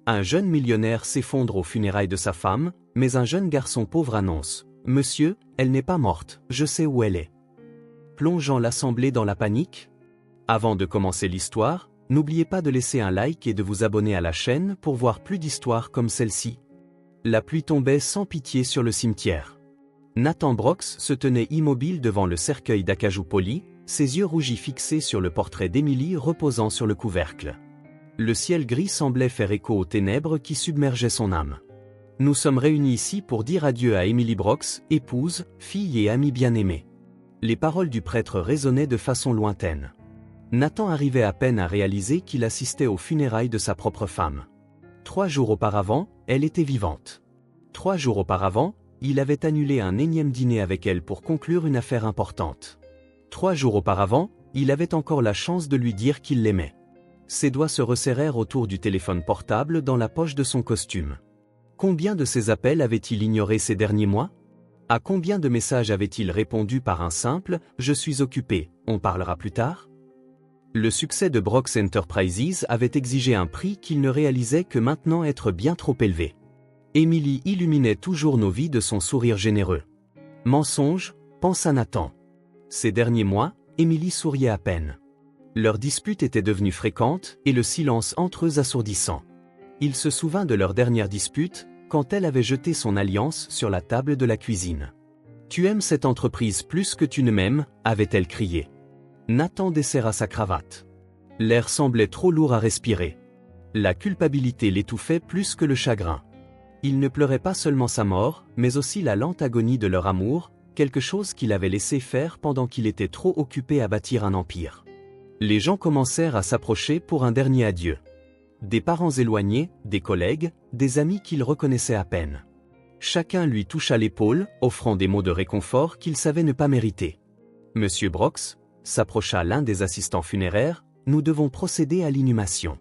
Un jeune millionnaire s'effondre aux funérailles de sa femme, mais un jeune garçon pauvre annonce « Monsieur, elle n'est pas morte, je sais où elle est ». Plongeant l'assemblée dans la panique? Avant de commencer l'histoire, n'oubliez pas de laisser un like et de vous abonner à la chaîne pour voir plus d'histoires comme celle-ci. La pluie tombait sans pitié sur le cimetière. Nathan Brox se tenait immobile devant le cercueil d'acajou poli, ses yeux rougis fixés sur le portrait d'Emily reposant sur le couvercle. Le ciel gris semblait faire écho aux ténèbres qui submergeaient son âme. Nous sommes réunis ici pour dire adieu à Emily Brox, épouse, fille et amie bien-aimée. Les paroles du prêtre résonnaient de façon lointaine. Nathan arrivait à peine à réaliser qu'il assistait aux funérailles de sa propre femme. 3 jours auparavant, elle était vivante. 3 jours auparavant, il avait annulé un énième dîner avec elle pour conclure une affaire importante. 3 jours auparavant, il avait encore la chance de lui dire qu'il l'aimait. Ses doigts se resserrèrent autour du téléphone portable dans la poche de son costume. Combien de ses appels avait-il ignorés ces derniers mois? À combien de messages avait-il répondu par un simple « Je suis occupé, on parlera plus tard » ? Le succès de Brox Enterprises avait exigé un prix qu'il ne réalisait que maintenant être bien trop élevé. Emily illuminait toujours nos vies de son sourire généreux. Mensonge, pensa Nathan. Ces derniers mois, Emily souriait à peine. Leurs disputes étaient devenues fréquentes et le silence entre eux assourdissant. Il se souvint de leur dernière dispute, quand elle avait jeté son alliance sur la table de la cuisine. « Tu aimes cette entreprise plus que tu ne m'aimes » avait-elle crié. Nathan desserra sa cravate. L'air semblait trop lourd à respirer. La culpabilité l'étouffait plus que le chagrin. Il ne pleurait pas seulement sa mort, mais aussi la lente agonie de leur amour, quelque chose qu'il avait laissé faire pendant qu'il était trop occupé à bâtir un empire. Les gens commencèrent à s'approcher pour un dernier adieu. Des parents éloignés, des collègues, des amis qu'il reconnaissait à peine. Chacun lui toucha l'épaule, offrant des mots de réconfort qu'il savait ne pas mériter. « Monsieur Brox », s'approcha l'un des assistants funéraires, « nous devons procéder à l'inhumation. »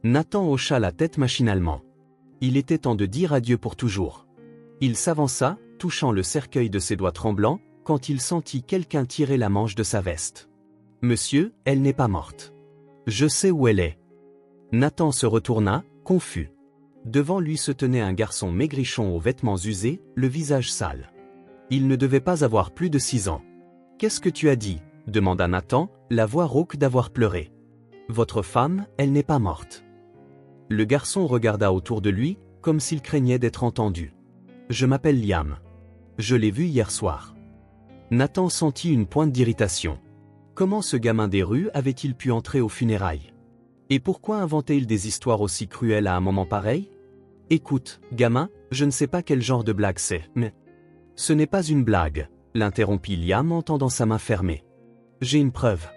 Nathan hocha la tête machinalement. Il était temps de dire adieu pour toujours. Il s'avança, touchant le cercueil de ses doigts tremblants, quand il sentit quelqu'un tirer la manche de sa veste. « Monsieur, elle n'est pas morte. Je sais où elle est. » Nathan se retourna, confus. Devant lui se tenait un garçon maigrichon aux vêtements usés, le visage sale. Il ne devait pas avoir plus de 6 ans. « Qu'est-ce que tu as dit ?» demanda Nathan, la voix rauque d'avoir pleuré. « Votre femme, elle n'est pas morte. » Le garçon regarda autour de lui, comme s'il craignait d'être entendu. « Je m'appelle Liam. Je l'ai vue hier soir. » Nathan sentit une pointe d'irritation. Comment ce gamin des rues avait-il pu entrer aux funérailles? Et pourquoi inventait-il des histoires aussi cruelles à un moment pareil? « Écoute, gamin, je ne sais pas quel genre de blague c'est, mais... » « Ce n'est pas une blague, » l'interrompit Liam en tendant sa main fermée. « J'ai une preuve. »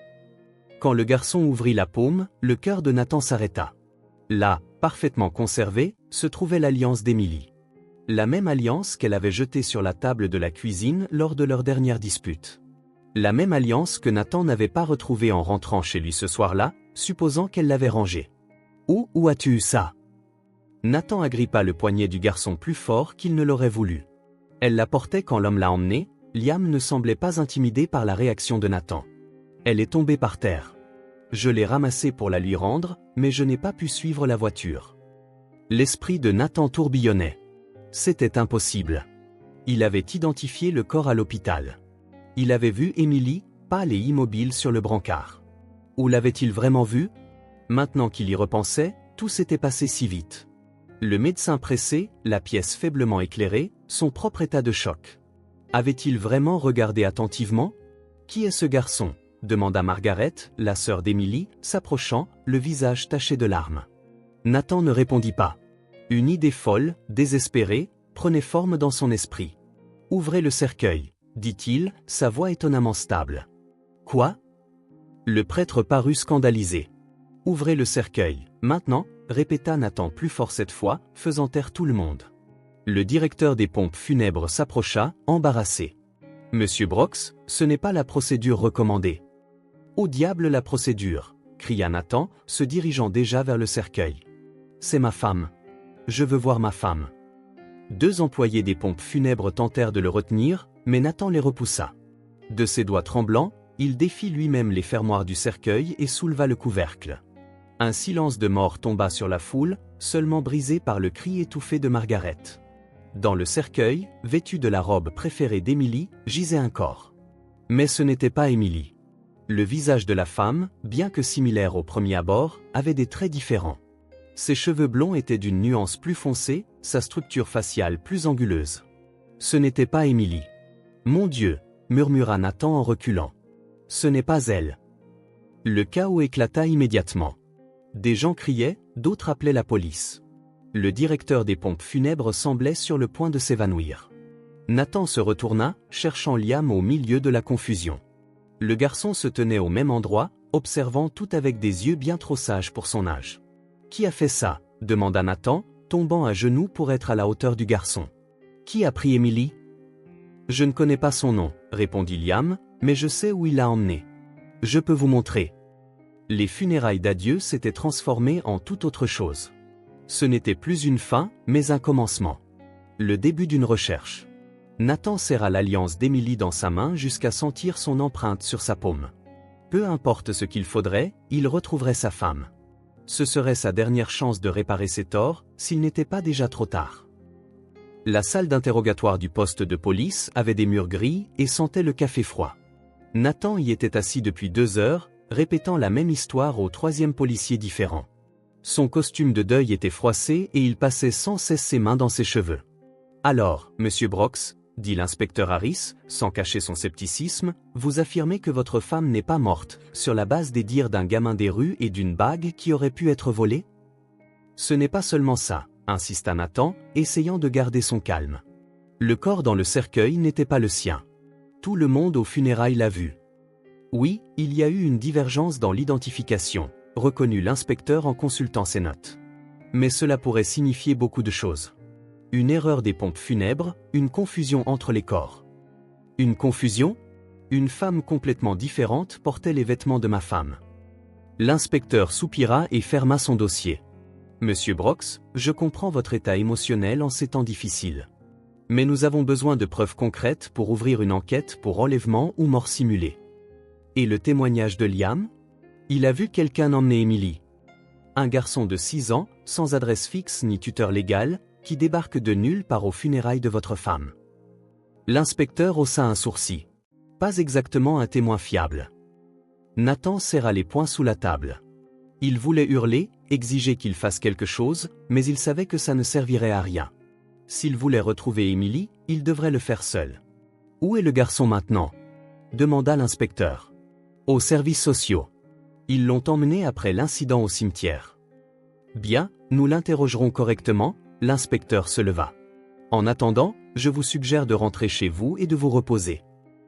Quand le garçon ouvrit la paume, le cœur de Nathan s'arrêta. Là, parfaitement conservée, se trouvait l'alliance d'Emily. La même alliance qu'elle avait jetée sur la table de la cuisine lors de leur dernière dispute. La même alliance que Nathan n'avait pas retrouvée en rentrant chez lui ce soir-là, supposant qu'elle l'avait rangée. « Où as-tu eu ça ?» Nathan agrippa le poignet du garçon plus fort qu'il ne l'aurait voulu. Elle la portait quand l'homme l'a emmenée. Liam ne semblait pas intimidé par la réaction de Nathan. Elle est tombée par terre. Je l'ai ramassée pour la lui rendre, mais je n'ai pas pu suivre la voiture. L'esprit de Nathan tourbillonnait. C'était impossible. Il avait identifié le corps à l'hôpital. Il avait vu Emily, pâle et immobile sur le brancard. Où l'avait-il vraiment vue? Maintenant qu'il y repensait, tout s'était passé si vite. Le médecin pressé, la pièce faiblement éclairée, son propre état de choc. Avait-il vraiment regardé attentivement? « Qui est ce garçon ?» demanda Margaret, la sœur d'Emily, s'approchant, le visage taché de larmes. Nathan ne répondit pas. Une idée folle, désespérée, prenait forme dans son esprit. « Ouvrez le cercueil », dit-il, sa voix étonnamment stable. « Quoi ?» Le prêtre parut scandalisé. « Ouvrez le cercueil, maintenant », répéta Nathan plus fort cette fois, faisant taire tout le monde. Le directeur des pompes funèbres s'approcha, embarrassé. « Monsieur Brox, ce n'est pas la procédure recommandée. »« Au diable la procédure !» cria Nathan, se dirigeant déjà vers le cercueil. « C'est ma femme. Je veux voir ma femme. » 2 employés des pompes funèbres tentèrent de le retenir, mais Nathan les repoussa. De ses doigts tremblants, il défit lui-même les fermoirs du cercueil et souleva le couvercle. Un silence de mort tomba sur la foule, seulement brisé par le cri étouffé de Margaret. Dans le cercueil, vêtu de la robe préférée d'Emily, gisait un corps. Mais ce n'était pas Emily. Le visage de la femme, bien que similaire au premier abord, avait des traits différents. Ses cheveux blonds étaient d'une nuance plus foncée, sa structure faciale plus anguleuse. Ce n'était pas Emily. « Mon Dieu !» murmura Nathan en reculant. « Ce n'est pas elle. » Le chaos éclata immédiatement. Des gens criaient, d'autres appelaient la police. Le directeur des pompes funèbres semblait sur le point de s'évanouir. Nathan se retourna, cherchant Liam au milieu de la confusion. Le garçon se tenait au même endroit, observant tout avec des yeux bien trop sages pour son âge. « Qui a fait ça ?» demanda Nathan, tombant à genoux pour être à la hauteur du garçon. « Qui a pris Emily ?»« Je ne connais pas son nom, » répondit Liam, « mais je sais où il l'a emmenée. Je peux vous montrer. » Les funérailles d'adieu s'étaient transformées en toute autre chose. Ce n'était plus une fin, mais un commencement. Le début d'une recherche. Nathan serra l'alliance d'Emily dans sa main jusqu'à sentir son empreinte sur sa paume. Peu importe ce qu'il faudrait, il retrouverait sa femme. Ce serait sa dernière chance de réparer ses torts, s'il n'était pas déjà trop tard. La salle d'interrogatoire du poste de police avait des murs gris et sentait le café froid. Nathan y était assis depuis 2 heures, répétant la même histoire au 3e policier différent. Son costume de deuil était froissé et il passait sans cesse ses mains dans ses cheveux. « Alors, monsieur Brox, » dit l'inspecteur Harris, sans cacher son scepticisme, « vous affirmez que votre femme n'est pas morte, sur la base des dires d'un gamin des rues et d'une bague qui aurait pu être volée ?»« Ce n'est pas seulement ça, » insista Nathan, essayant de garder son calme. Le corps dans le cercueil n'était pas le sien. Tout le monde aux funérailles l'a vu. Oui, il y a eu une divergence dans l'identification, reconnut l'inspecteur en consultant ses notes. Mais cela pourrait signifier beaucoup de choses. Une erreur des pompes funèbres, une confusion entre les corps. Une confusion ? Une femme complètement différente portait les vêtements de ma femme. L'inspecteur soupira et ferma son dossier. Monsieur Brox, je comprends votre état émotionnel en ces temps difficiles. Mais nous avons besoin de preuves concrètes pour ouvrir une enquête pour enlèvement ou mort simulée. Et le témoignage de Liam ? Il a vu quelqu'un emmener Emily. Un garçon de 6 ans, sans adresse fixe ni tuteur légal, qui débarque de nulle part aux funérailles de votre femme. L'inspecteur haussa un sourcil. Pas exactement un témoin fiable. Nathan serra les poings sous la table. Il voulait hurler, exiger qu'il fasse quelque chose, mais il savait que ça ne servirait à rien. S'il voulait retrouver Emily, il devrait le faire seul. « Où est le garçon maintenant ?» demanda l'inspecteur. « Aux services sociaux. Ils l'ont emmené après l'incident au cimetière. » « Bien, nous l'interrogerons correctement. » L'inspecteur se leva. « En attendant, je vous suggère de rentrer chez vous et de vous reposer.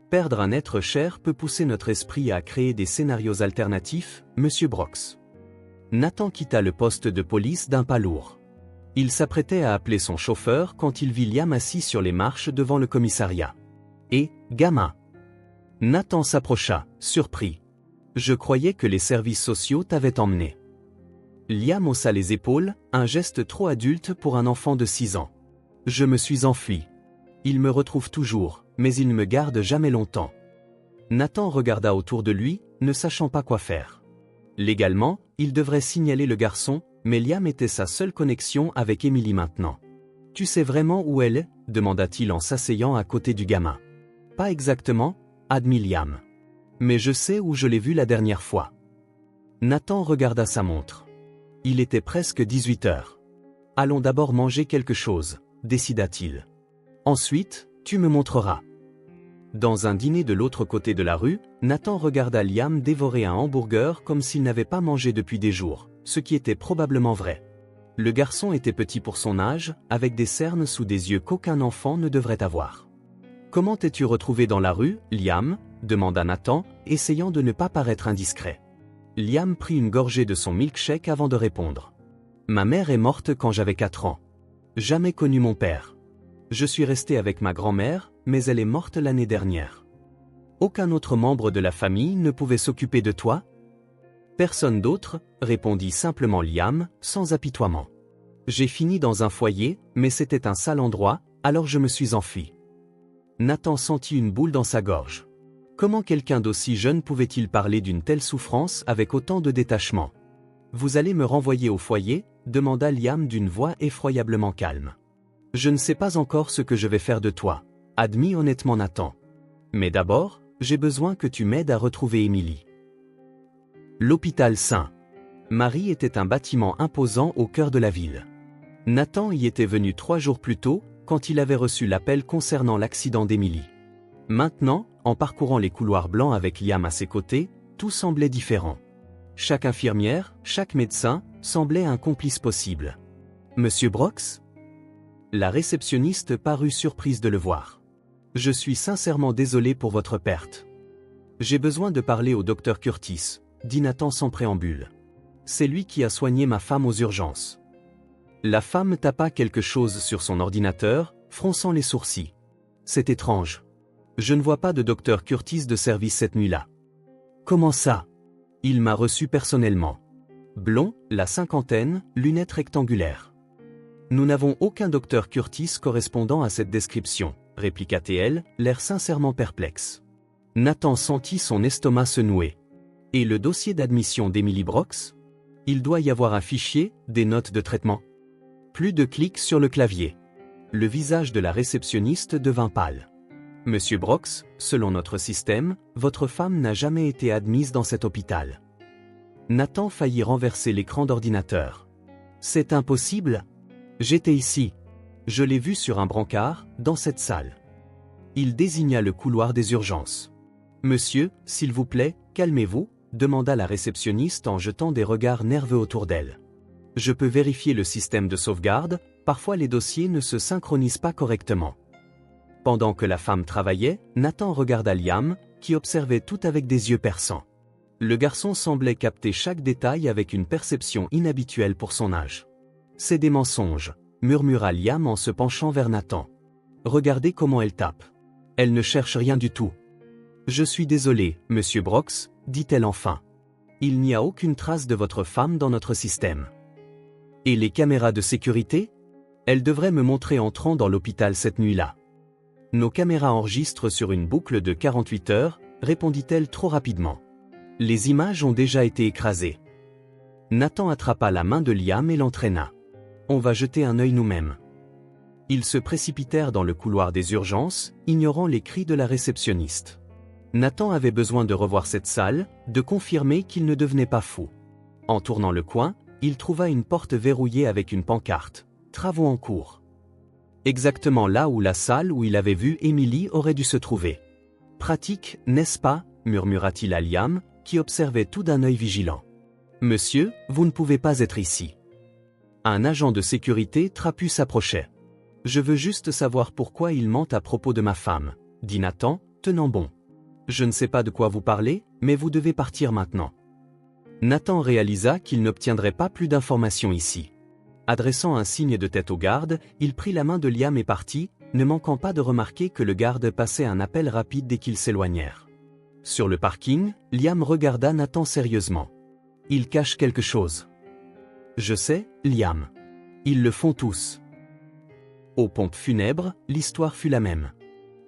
Perdre un être cher peut pousser notre esprit à créer des scénarios alternatifs, monsieur Brox. » Nathan quitta le poste de police d'un pas lourd. Il s'apprêtait à appeler son chauffeur quand il vit Liam assis sur les marches devant le commissariat. « Et, gamin ?» Nathan s'approcha, surpris. « Je croyais que les services sociaux t'avaient emmené. » Liam haussa les épaules, un geste trop adulte pour un enfant de 6 ans. « Je me suis enfui. Il me retrouve toujours, mais il ne me garde jamais longtemps. » Nathan regarda autour de lui, ne sachant pas quoi faire. Légalement, il devrait signaler le garçon, mais Liam était sa seule connexion avec Emily maintenant. « Tu sais vraiment où elle est ?» demanda-t-il en s'asseyant à côté du gamin. « Pas exactement, » admit Liam. « Mais je sais où je l'ai vue la dernière fois. » Nathan regarda sa montre. Il était presque 18 heures. « Allons d'abord manger quelque chose, » décida-t-il. « Ensuite, tu me montreras. » Dans un dîner de l'autre côté de la rue, Nathan regarda Liam dévorer un hamburger comme s'il n'avait pas mangé depuis des jours, ce qui était probablement vrai. Le garçon était petit pour son âge, avec des cernes sous des yeux qu'aucun enfant ne devrait avoir. « Comment t'es-tu retrouvé dans la rue, Liam ?» demanda Nathan, essayant de ne pas paraître indiscret. Liam prit une gorgée de son milkshake avant de répondre. « Ma mère est morte quand j'avais 4 ans. Jamais connu mon père. Je suis resté avec ma grand-mère, mais elle est morte l'année dernière. Aucun autre membre de la famille ne pouvait s'occuper de toi ? » « Personne d'autre, » répondit simplement Liam, sans apitoiement. « J'ai fini dans un foyer, mais c'était un sale endroit, alors je me suis enfui. » Nathan sentit une boule dans sa gorge. Comment quelqu'un d'aussi jeune pouvait-il parler d'une telle souffrance avec autant de détachement ? Vous allez me renvoyer au foyer? Demanda Liam d'une voix effroyablement calme. Je ne sais pas encore ce que je vais faire de toi, admit honnêtement Nathan. Mais d'abord, j'ai besoin que tu m'aides à retrouver Emily. L'hôpital Saint-Marie était un bâtiment imposant au cœur de la ville. Nathan y était venu 3 jours plus tôt, quand il avait reçu l'appel concernant l'accident d'Emily. Maintenant, en parcourant les couloirs blancs avec Liam à ses côtés, tout semblait différent. Chaque infirmière, chaque médecin, semblait un complice possible. Monsieur Brox? La réceptionniste parut surprise de le voir. Je suis sincèrement désolé pour votre perte. J'ai besoin de parler au docteur Curtis, dit Nathan sans préambule. C'est lui qui a soigné ma femme aux urgences. La femme tapa quelque chose sur son ordinateur, fronçant les sourcils. C'est étrange. Je ne vois pas de docteur Curtis de service cette nuit-là. Comment ça? Il m'a reçu personnellement. Blond, la cinquantaine, lunettes rectangulaires. Nous n'avons aucun docteur Curtis correspondant à cette description, répliqua TL, l'air sincèrement perplexe. Nathan sentit son estomac se nouer. Et le dossier d'admission d'Emily Brox? Il doit y avoir un fichier, des notes de traitement. Plus de clics sur le clavier. Le visage de la réceptionniste devint pâle. Monsieur Brox, selon notre système, votre femme n'a jamais été admise dans cet hôpital. Nathan faillit renverser l'écran d'ordinateur. C'est impossible? J'étais ici. Je l'ai vu sur un brancard, dans cette salle. Il désigna le couloir des urgences. Monsieur, s'il vous plaît, calmez-vous, demanda la réceptionniste en jetant des regards nerveux autour d'elle. Je peux vérifier le système de sauvegarde, parfois les dossiers ne se synchronisent pas correctement. Pendant que la femme travaillait, Nathan regarda Liam, qui observait tout avec des yeux perçants. Le garçon semblait capter chaque détail avec une perception inhabituelle pour son âge. C'est des mensonges, murmura Liam en se penchant vers Nathan. Regardez comment elle tape. Elle ne cherche rien du tout. Je suis désolé, monsieur Brox, dit-elle enfin. Il n'y a aucune trace de votre femme dans notre système. Et les caméras de sécurité? Elles devraient me montrer entrant dans l'hôpital cette nuit-là. Nos caméras enregistrent sur une boucle de 48 heures, répondit-elle trop rapidement. Les images ont déjà été écrasées. Nathan attrapa la main de Liam et l'entraîna. On va jeter un œil nous-mêmes. Ils se précipitèrent dans le couloir des urgences, ignorant les cris de la réceptionniste. Nathan avait besoin de revoir cette salle, de confirmer qu'il ne devenait pas fou. En tournant le coin, il trouva une porte verrouillée avec une pancarte. Travaux en cours. Exactement là où la salle où il avait vu Emily aurait dû se trouver. Pratique, n'est-ce pas? Murmura-t-il à Liam, qui observait tout d'un œil vigilant. Monsieur, vous ne pouvez pas être ici. Un agent de sécurité trapu s'approchait. Je veux juste savoir pourquoi il ment à propos de ma femme, dit Nathan, tenant bon. Je ne sais pas de quoi vous parlez, mais vous devez partir maintenant. Nathan réalisa qu'il n'obtiendrait pas plus d'informations ici. Adressant un signe de tête au garde, il prit la main de Liam et partit, ne manquant pas de remarquer que le garde passait un appel rapide dès qu'ils s'éloignèrent. Sur le parking, Liam regarda Nathan sérieusement. Il cache quelque chose. Je sais, Liam. Ils le font tous. Aux pompes funèbres, l'histoire fut la même.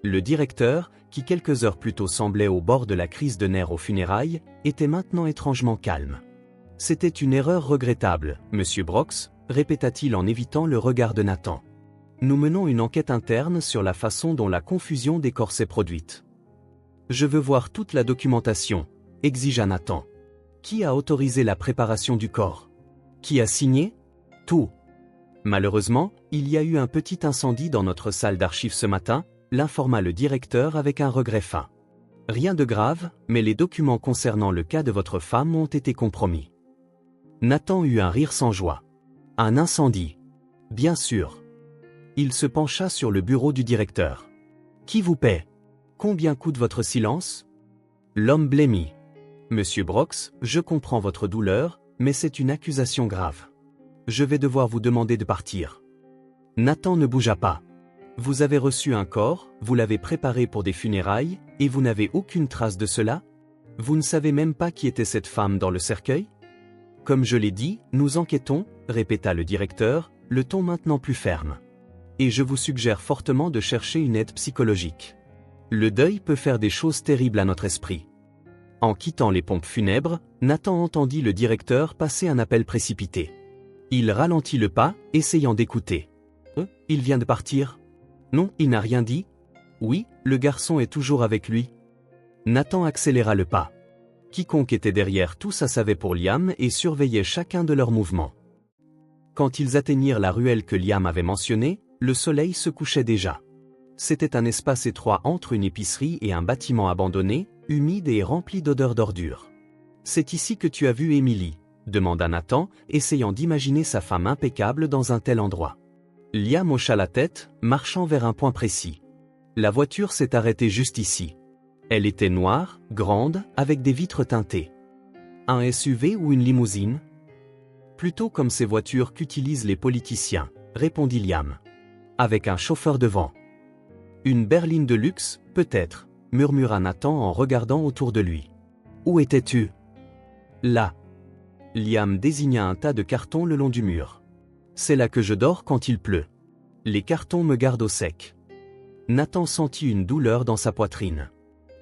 Le directeur, qui quelques heures plus tôt semblait au bord de la crise de nerfs aux funérailles, était maintenant étrangement calme. C'était une erreur regrettable, monsieur Brox, répéta-t-il en évitant le regard de Nathan. Nous menons une enquête interne sur la façon dont la confusion des corps s'est produite. Je veux voir toute la documentation, exigea Nathan. Qui a autorisé la préparation du corps? Qui a signé? Tout. Malheureusement, il y a eu un petit incendie dans notre salle d'archives ce matin, l'informa le directeur avec un regret fin. Rien de grave, mais les documents concernant le cas de votre femme ont été compromis. Nathan eut un rire sans joie. Un incendie. Bien sûr. Il se pencha sur le bureau du directeur. Qui vous paie? Combien coûte votre silence? L'homme blêmit. Monsieur Brox, je comprends votre douleur, mais c'est une accusation grave. Je vais devoir vous demander de partir. Nathan ne bougea pas. Vous avez reçu un corps, vous l'avez préparé pour des funérailles, et vous n'avez aucune trace de cela? Vous ne savez même pas qui était cette femme dans le cercueil? Comme je l'ai dit, nous enquêtons, répéta le directeur, le ton maintenant plus ferme. Et je vous suggère fortement de chercher une aide psychologique. Le deuil peut faire des choses terribles à notre esprit. En quittant les pompes funèbres, Nathan entendit le directeur passer un appel précipité. Il ralentit le pas, essayant d'écouter. Il vient de partir? Non, il n'a rien dit? Oui, le garçon est toujours avec lui. Nathan accéléra le pas. Quiconque était derrière tout ça savait pour Liam et surveillait chacun de leurs mouvements. Quand ils atteignirent la ruelle que Liam avait mentionnée, le soleil se couchait déjà. C'était un espace étroit entre une épicerie et un bâtiment abandonné, humide et rempli d'odeurs d'ordures. « C'est ici que tu as vu Emily ?» demanda Nathan, essayant d'imaginer sa femme impeccable dans un tel endroit. Liam hocha la tête, marchant vers un point précis. La voiture s'est arrêtée juste ici. Elle était noire, grande, avec des vitres teintées. Un SUV ou une limousine? Plutôt comme ces voitures qu'utilisent les politiciens, répondit Liam. Avec un chauffeur devant. Une berline de luxe, peut-être, murmura Nathan en regardant autour de lui. Où étais-tu? Là. Liam désigna un tas de cartons le long du mur. C'est là que je dors quand il pleut. Les cartons me gardent au sec. Nathan sentit une douleur dans sa poitrine.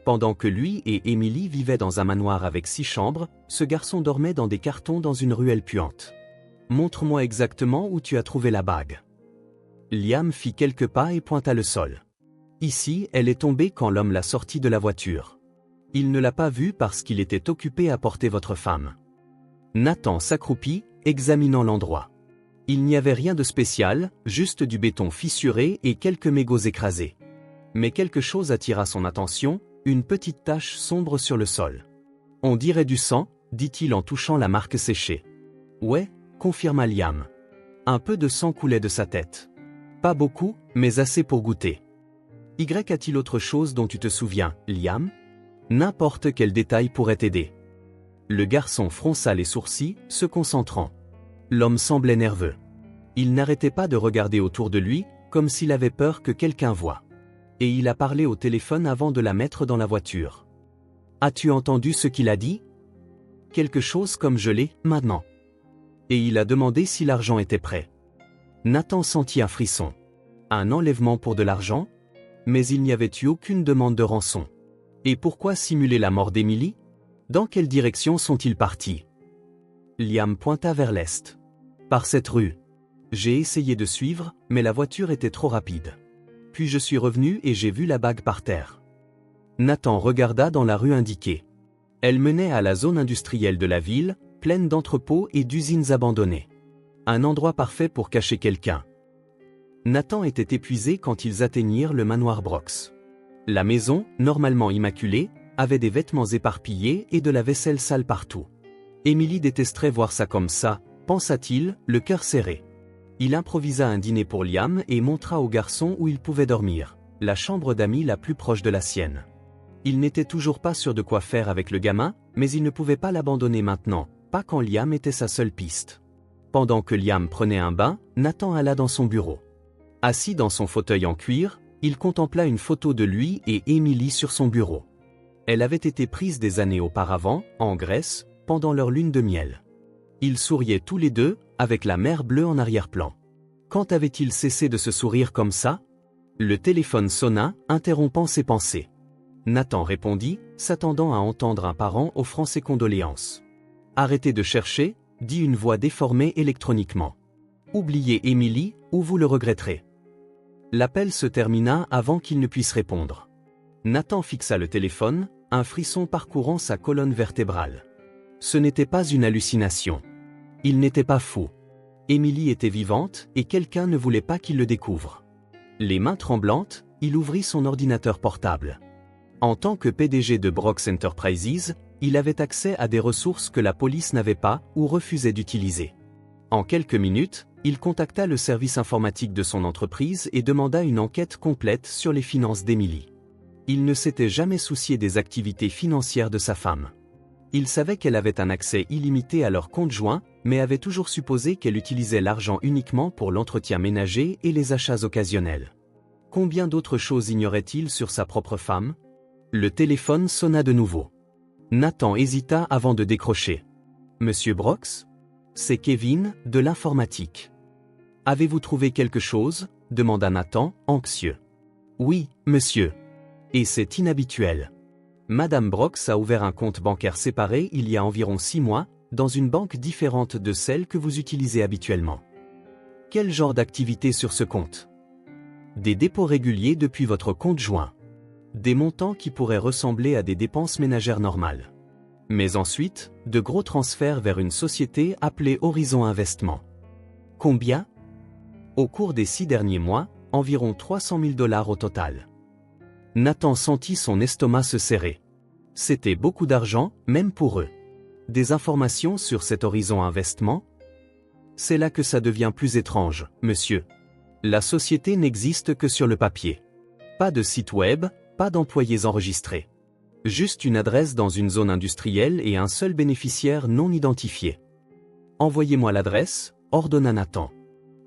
Pendant que lui et Emily vivaient dans un manoir avec 6 chambres, ce garçon dormait dans des cartons dans une ruelle puante. Montre-moi exactement où tu as trouvé la bague. Liam fit quelques pas et pointa le sol. Ici, elle est tombée quand l'homme l'a sortie de la voiture. Il ne l'a pas vue parce qu'il était occupé à porter votre femme. Nathan s'accroupit, examinant l'endroit. Il n'y avait rien de spécial, juste du béton fissuré et quelques mégots écrasés. Mais quelque chose attira son attention, une petite tache sombre sur le sol. On dirait du sang, dit-il en touchant la marque séchée. Ouais, confirma Liam. Un peu de sang coulait de sa tête. Pas beaucoup, mais assez pour goûter. Y a-t-il autre chose dont tu te souviens, Liam? N'importe quel détail pourrait t'aider. Le garçon fronça les sourcils, se concentrant. L'homme semblait nerveux. Il n'arrêtait pas de regarder autour de lui, comme s'il avait peur que quelqu'un voie. Et il a parlé au téléphone avant de la mettre dans la voiture. As-tu entendu ce qu'il a dit? Quelque chose comme je l'ai, maintenant. Et il a demandé si l'argent était prêt. Nathan sentit un frisson. Un enlèvement pour de l'argent? Mais il n'y avait eu aucune demande de rançon. Et pourquoi simuler la mort d'Emily? Dans quelle direction sont-ils partis? Liam pointa vers l'est. Par cette rue. J'ai essayé de suivre, mais la voiture était trop rapide. Puis je suis revenu et j'ai vu la bague par terre. Nathan regarda dans la rue indiquée. Elle menait à la zone industrielle de la ville, pleine d'entrepôts et d'usines abandonnées. Un endroit parfait pour cacher quelqu'un. Nathan était épuisé quand ils atteignirent le manoir Brox. La maison, normalement immaculée, avait des vêtements éparpillés et de la vaisselle sale partout. Emily détesterait voir ça comme ça, pensa-t-il, le cœur serré. Il improvisa un dîner pour Liam et montra au garçon où il pouvait dormir, la chambre d'amis la plus proche de la sienne. Il n'était toujours pas sûr de quoi faire avec le gamin, mais il ne pouvait pas l'abandonner maintenant, pas quand Liam était sa seule piste. Pendant que Liam prenait un bain, Nathan alla dans son bureau. Assis dans son fauteuil en cuir, il contempla une photo de lui et Emily sur son bureau. Elle avait été prise des années auparavant, en Grèce, pendant leur lune de miel. Ils souriaient tous les deux, avec la mer bleue en arrière-plan. Quand avait-il cessé de se sourire comme ça? Le téléphone sonna, interrompant ses pensées. Nathan répondit, s'attendant à entendre un parent offrant ses condoléances. « Arrêtez de chercher », dit une voix déformée électroniquement. « Oubliez Emily, ou vous le regretterez. » L'appel se termina avant qu'il ne puisse répondre. Nathan fixa le téléphone, un frisson parcourant sa colonne vertébrale. Ce n'était pas une hallucination. Il n'était pas fou. Emily était vivante et quelqu'un ne voulait pas qu'il le découvre. Les mains tremblantes, il ouvrit son ordinateur portable. En tant que PDG de Brox Enterprises, il avait accès à des ressources que la police n'avait pas ou refusait d'utiliser. En quelques minutes, il contacta le service informatique de son entreprise et demanda une enquête complète sur les finances d'Emily. Il ne s'était jamais soucié des activités financières de sa femme. Il savait qu'elle avait un accès illimité à leur compte joint, mais avait toujours supposé qu'elle utilisait l'argent uniquement pour l'entretien ménager et les achats occasionnels. Combien d'autres choses ignorait-il sur sa propre femme? Le téléphone sonna de nouveau. Nathan hésita avant de décrocher. « Monsieur Brox? C'est Kevin, de l'informatique. »« Avez-vous trouvé quelque chose ?» demanda Nathan, anxieux. « Oui, monsieur. Et c'est inhabituel. Madame Brox a ouvert un compte bancaire séparé il y a environ 6 mois, dans une banque différente de celle que vous utilisez habituellement. Quel genre d'activité sur ce compte? Des dépôts réguliers depuis votre compte joint. Des montants qui pourraient ressembler à des dépenses ménagères normales. Mais ensuite, de gros transferts vers une société appelée Horizon Investissement. Combien? Au cours des 6 derniers mois, environ 300 000 $ au total. Nathan sentit son estomac se serrer. C'était beaucoup d'argent, même pour eux. Des informations sur cet Horizon Investissement? C'est là que ça devient plus étrange, monsieur. La société n'existe que sur le papier. Pas de site web, pas d'employés enregistrés. Juste une adresse dans une zone industrielle et un seul bénéficiaire non identifié. Envoyez-moi l'adresse, ordonna Nathan.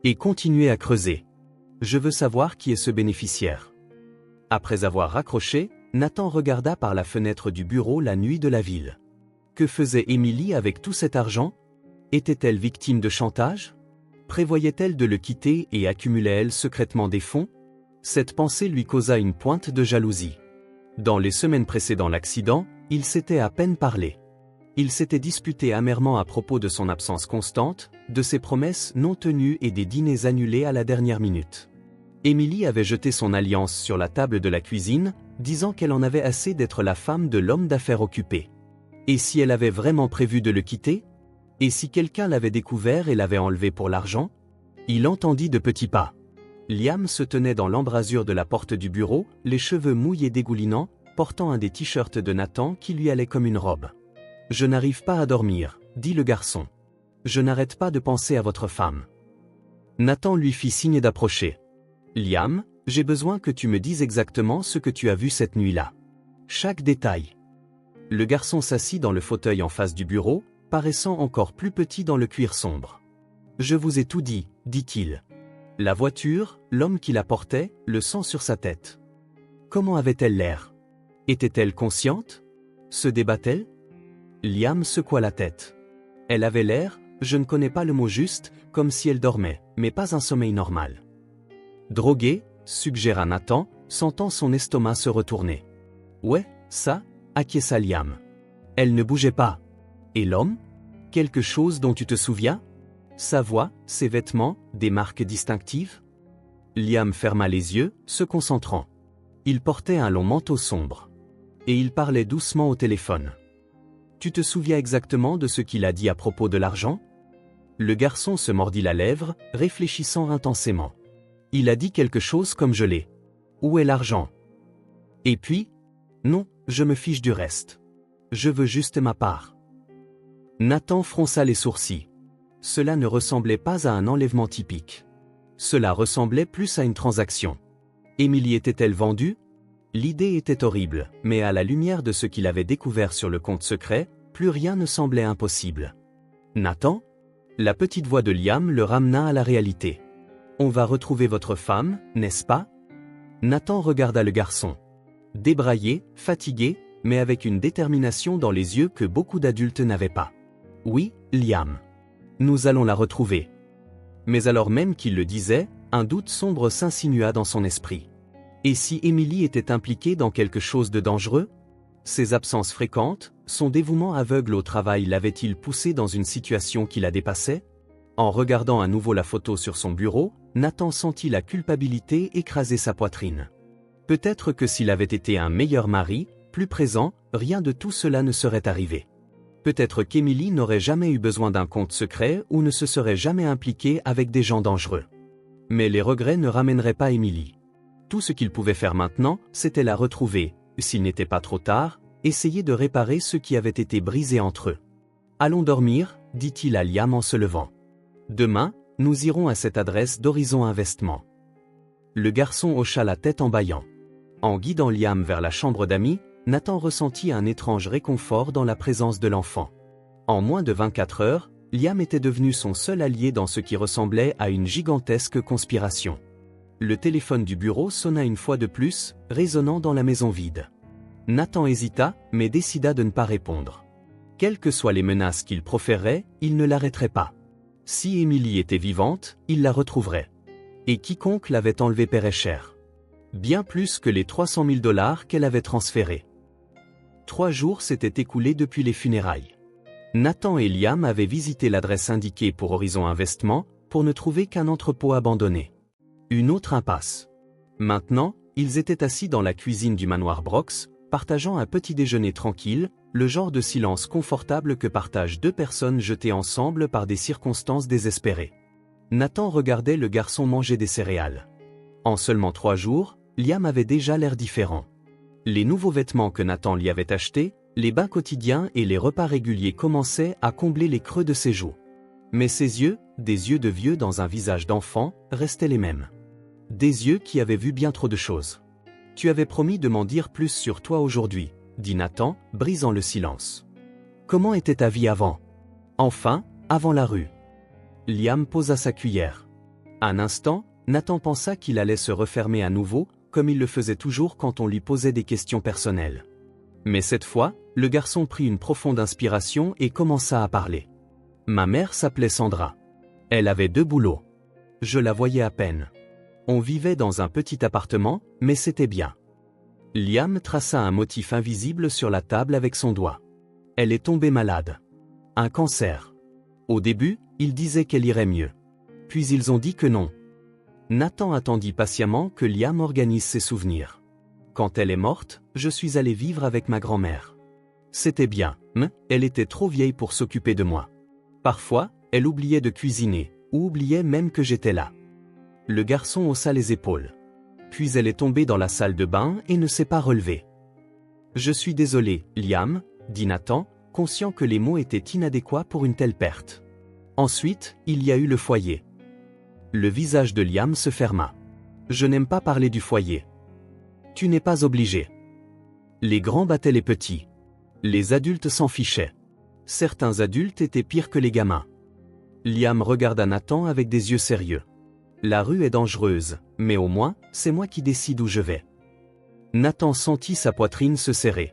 Et continuez à creuser. Je veux savoir qui est ce bénéficiaire. Après avoir raccroché, Nathan regarda par la fenêtre du bureau la nuit de la ville. Que faisait Émilie avec tout cet argent? Était-elle victime de chantage? Prévoyait-elle de le quitter et accumulait-elle secrètement des fonds? Cette pensée lui causa une pointe de jalousie. Dans les semaines précédant l'accident, ils s'étaient à peine parlé. Ils s'étaient disputés amèrement à propos de son absence constante, de ses promesses non tenues et des dîners annulés à la dernière minute. Émilie avait jeté son alliance sur la table de la cuisine, disant qu'elle en avait assez d'être la femme de l'homme d'affaires occupé. Et si elle avait vraiment prévu de le quitter? Et si quelqu'un l'avait découvert et l'avait enlevé pour l'argent? Il entendit de petits pas. Liam se tenait dans l'embrasure de la porte du bureau, les cheveux mouillés dégoulinants, portant un des t-shirts de Nathan qui lui allait comme une robe. « Je n'arrive pas à dormir, » dit le garçon. « Je n'arrête pas de penser à votre femme. » Nathan lui fit signe d'approcher. « Liam, j'ai besoin que tu me dises exactement ce que tu as vu cette nuit-là. Chaque détail. » Le garçon s'assit dans le fauteuil en face du bureau, paraissant encore plus petit dans le cuir sombre. « Je vous ai tout dit, » dit-il. La voiture, l'homme qui la portait, le sang sur sa tête. Comment avait-elle l'air? Était-elle consciente? Se débat-elle? Liam secoua la tête. Elle avait l'air, je ne connais pas le mot juste, comme si elle dormait, mais pas un sommeil normal. Droguée, suggéra Nathan, sentant son estomac se retourner. Ouais, ça, acquiesça Liam. Elle ne bougeait pas. Et l'homme? Quelque chose dont tu te souviens? Sa voix, ses vêtements, des marques distinctives? Liam ferma les yeux, se concentrant. Il portait un long manteau sombre. Et il parlait doucement au téléphone. Tu te souviens exactement de ce qu'il a dit à propos de l'argent? Le garçon se mordit la lèvre, réfléchissant intensément. Il a dit quelque chose comme gelé. Où est l'argent? Et puis? Non, je me fiche du reste. Je veux juste ma part. Nathan fronça les sourcils. Cela ne ressemblait pas à un enlèvement typique. Cela ressemblait plus à une transaction. Émilie était-elle vendue? L'idée était horrible, mais à la lumière de ce qu'il avait découvert sur le compte secret, plus rien ne semblait impossible. Nathan? La petite voix de Liam le ramena à la réalité. On va retrouver votre femme, n'est-ce pas? Nathan regarda le garçon. Débraillé, fatigué, mais avec une détermination dans les yeux que beaucoup d'adultes n'avaient pas. Oui, Liam. Nous allons la retrouver. Mais alors même qu'il le disait, un doute sombre s'insinua dans son esprit. Et si Émilie était impliquée dans quelque chose de dangereux? Ses absences fréquentes, son dévouement aveugle au travail l'avait-il poussé dans une situation qui la dépassait? En regardant à nouveau la photo sur son bureau, Nathan sentit la culpabilité écraser sa poitrine. Peut-être que s'il avait été un meilleur mari, plus présent, rien de tout cela ne serait arrivé. Peut-être qu'Émilie n'aurait jamais eu besoin d'un compte secret ou ne se serait jamais impliquée avec des gens dangereux. Mais les regrets ne ramèneraient pas Émilie. Tout ce qu'il pouvait faire maintenant, c'était la retrouver, s'il n'était pas trop tard, essayer de réparer ce qui avait été brisé entre eux. « Allons dormir » dit-il à Liam en se levant. « Demain, nous irons à cette adresse d'Horizon Investissement. » Le garçon hocha la tête en bâillant. En guidant Liam vers la chambre d'amis, Nathan ressentit un étrange réconfort dans la présence de l'enfant. En moins de 24 heures, Liam était devenu son seul allié dans ce qui ressemblait à une gigantesque conspiration. Le téléphone du bureau sonna une fois de plus, résonnant dans la maison vide. Nathan hésita, mais décida de ne pas répondre. Quelles que soient les menaces qu'il proférait, il ne l'arrêterait pas. Si Émilie était vivante, il la retrouverait. Et quiconque l'avait enlevée paierait cher. Bien plus que les 300 000 $ qu'elle avait transférés. 3 jours s'étaient écoulés depuis les funérailles. Nathan et Liam avaient visité l'adresse indiquée pour Horizon Investissement pour ne trouver qu'un entrepôt abandonné. Une autre impasse. Maintenant, ils étaient assis dans la cuisine du manoir Brox, partageant un petit déjeuner tranquille, le genre de silence confortable que partagent deux personnes jetées ensemble par des circonstances désespérées. Nathan regardait le garçon manger des céréales. En seulement 3 jours, Liam avait déjà l'air différent. Les nouveaux vêtements que Nathan lui avait achetés, les bains quotidiens et les repas réguliers commençaient à combler les creux de ses joues. Mais ses yeux, des yeux de vieux dans un visage d'enfant, restaient les mêmes. Des yeux qui avaient vu bien trop de choses. « Tu avais promis de m'en dire plus sur toi aujourd'hui », dit Nathan, brisant le silence. « Comment était ta vie avant ? Enfin, avant la rue ?» Liam posa sa cuillère. Un instant, Nathan pensa qu'il allait se refermer à nouveau, comme il le faisait toujours quand on lui posait des questions personnelles. Mais cette fois, le garçon prit une profonde inspiration et commença à parler. « Ma mère s'appelait Sandra. Elle avait 2 boulots. Je la voyais à peine. On vivait dans un petit appartement, mais c'était bien. » Liam traça un motif invisible sur la table avec son doigt. Elle est tombée malade. Un cancer. Au début, ils disaient qu'elle irait mieux. Puis ils ont dit que non. Nathan attendit patiemment que Liam organise ses souvenirs. Quand elle est morte, je suis allé vivre avec ma grand-mère. C'était bien, mais elle était trop vieille pour s'occuper de moi. Parfois, elle oubliait de cuisiner, ou oubliait même que j'étais là. Le garçon haussa les épaules. Puis elle est tombée dans la salle de bain et ne s'est pas relevée. Je suis désolé, Liam, dit Nathan, conscient que les mots étaient inadéquats pour une telle perte. Ensuite, il y a eu le foyer. Le visage de Liam se ferma. Je n'aime pas parler du foyer. Tu n'es pas obligé. Les grands battaient les petits. Les adultes s'en fichaient. Certains adultes étaient pires que les gamins. Liam regarda Nathan avec des yeux sérieux. La rue est dangereuse, mais au moins, c'est moi qui décide où je vais. Nathan sentit sa poitrine se serrer.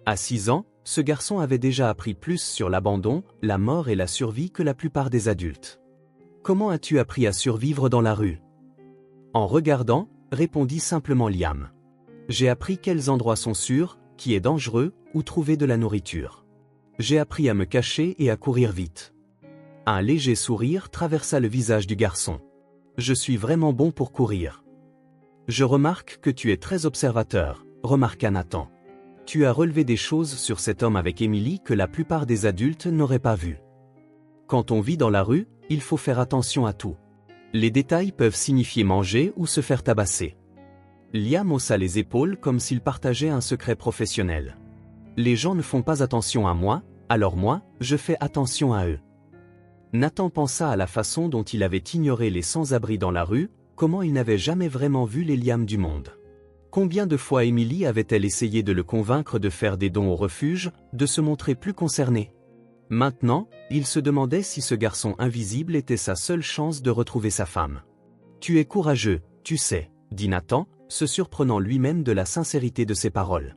À 6 ans, ce garçon avait déjà appris plus sur l'abandon, la mort et la survie que la plupart des adultes. Comment as-tu appris à survivre dans la rue ? En regardant, répondit simplement Liam. J'ai appris quels endroits sont sûrs, qui est dangereux, où trouver de la nourriture. J'ai appris à me cacher et à courir vite. Un léger sourire traversa le visage du garçon. Je suis vraiment bon pour courir. Je remarque que tu es très observateur, remarqua Nathan. Tu as relevé des choses sur cet homme avec Emily que la plupart des adultes n'auraient pas vues. Quand on vit dans la rue, il faut faire attention à tout. Les détails peuvent signifier manger ou se faire tabasser. Liam haussa les épaules comme s'il partageait un secret professionnel. Les gens ne font pas attention à moi, alors moi, je fais attention à eux. Nathan pensa à la façon dont il avait ignoré les sans-abri dans la rue, comment il n'avait jamais vraiment vu les Liam du monde. Combien de fois Emily avait-elle essayé de le convaincre de faire des dons au refuge, de se montrer plus concerné ? Maintenant, il se demandait si ce garçon invisible était sa seule chance de retrouver sa femme. « Tu es courageux, tu sais, » dit Nathan, se surprenant lui-même de la sincérité de ses paroles.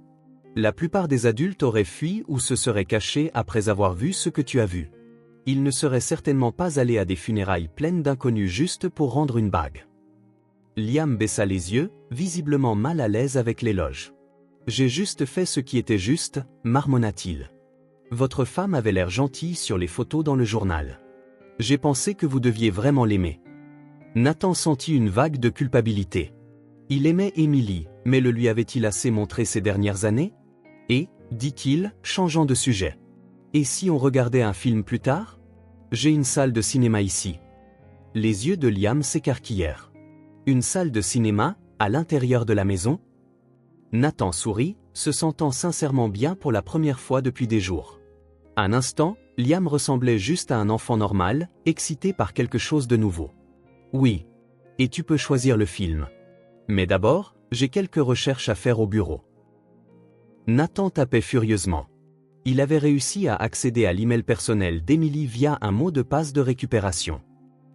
La plupart des adultes auraient fui ou se seraient cachés après avoir vu ce que tu as vu. Ils ne seraient certainement pas allés à des funérailles pleines d'inconnus juste pour rendre une bague. Liam baissa les yeux, visiblement mal à l'aise avec l'éloge. « J'ai juste fait ce qui était juste, marmonna-t-il. Votre femme avait l'air gentille sur les photos dans le journal. J'ai pensé que vous deviez vraiment l'aimer. » Nathan sentit une vague de culpabilité. Il aimait Emily, mais le lui avait-il assez montré ces dernières années ? Et, dit-il, changeant de sujet. Et si on regardait un film plus tard ? J'ai une salle de cinéma ici. Les yeux de Liam s'écarquillèrent. Une salle de cinéma, à l'intérieur de la maison ? Nathan sourit, se sentant sincèrement bien pour la première fois depuis des jours. Un instant, Liam ressemblait juste à un enfant normal, excité par quelque chose de nouveau. Oui. Et tu peux choisir le film. Mais d'abord, j'ai quelques recherches à faire au bureau. Nathan tapait furieusement. Il avait réussi à accéder à l'email personnel d'Emily via un mot de passe de récupération.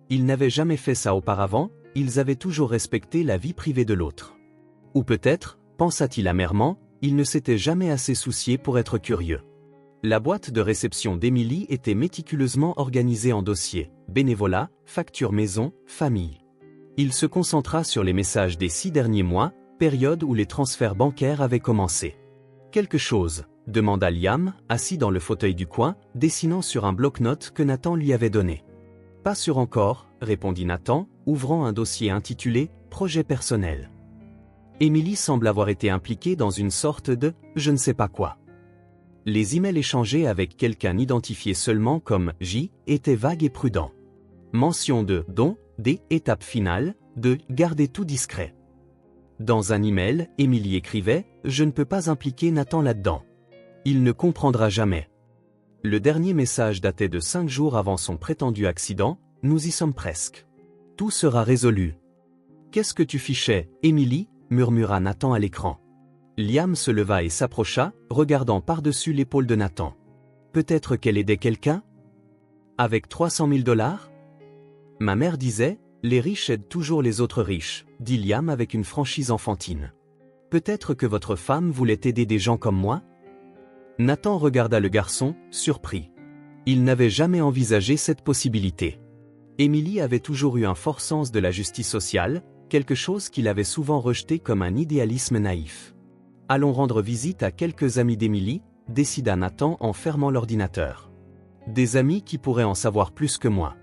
Il n'avait jamais fait ça auparavant, ils avaient toujours respecté la vie privée de l'autre. Ou peut-être, pensa-t-il amèrement, il ne s'était jamais assez soucié pour être curieux. La boîte de réception d'Emily était méticuleusement organisée en dossiers, bénévolat, facture maison, famille. Il se concentra sur les messages des 6 derniers mois, période où les transferts bancaires avaient commencé. Quelque chose, demanda Liam, assis dans le fauteuil du coin, dessinant sur un bloc-notes que Nathan lui avait donné. Pas sûr encore, répondit Nathan, ouvrant un dossier intitulé « Projet personnel ». Emily semble avoir été impliquée dans une sorte de « je ne sais pas quoi ». Les emails échangés avec quelqu'un identifié seulement comme J étaient vagues et prudents. Mention de « don », des « étape finale », de « garder tout discret ». Dans un email, Emily écrivait « Je ne peux pas impliquer Nathan là-dedans. Il ne comprendra jamais ». Le dernier message datait de 5 jours avant son prétendu accident, nous y sommes presque. Tout sera résolu. Qu'est-ce que tu fichais, Emily ? Murmura Nathan à l'écran. Liam se leva et s'approcha, regardant par-dessus l'épaule de Nathan. Peut-être qu'elle aidait quelqu'un ? Avec 300 000 $? Ma mère disait, les riches aident toujours les autres riches, dit Liam avec une franchise enfantine. Peut-être que votre femme voulait aider des gens comme moi ? Nathan regarda le garçon, surpris. Il n'avait jamais envisagé cette possibilité. Emily avait toujours eu un fort sens de la justice sociale, quelque chose qu'il avait souvent rejeté comme un idéalisme naïf. Allons rendre visite à quelques amis d'Emily, décida Nathan en fermant l'ordinateur. Des amis qui pourraient en savoir plus que moi.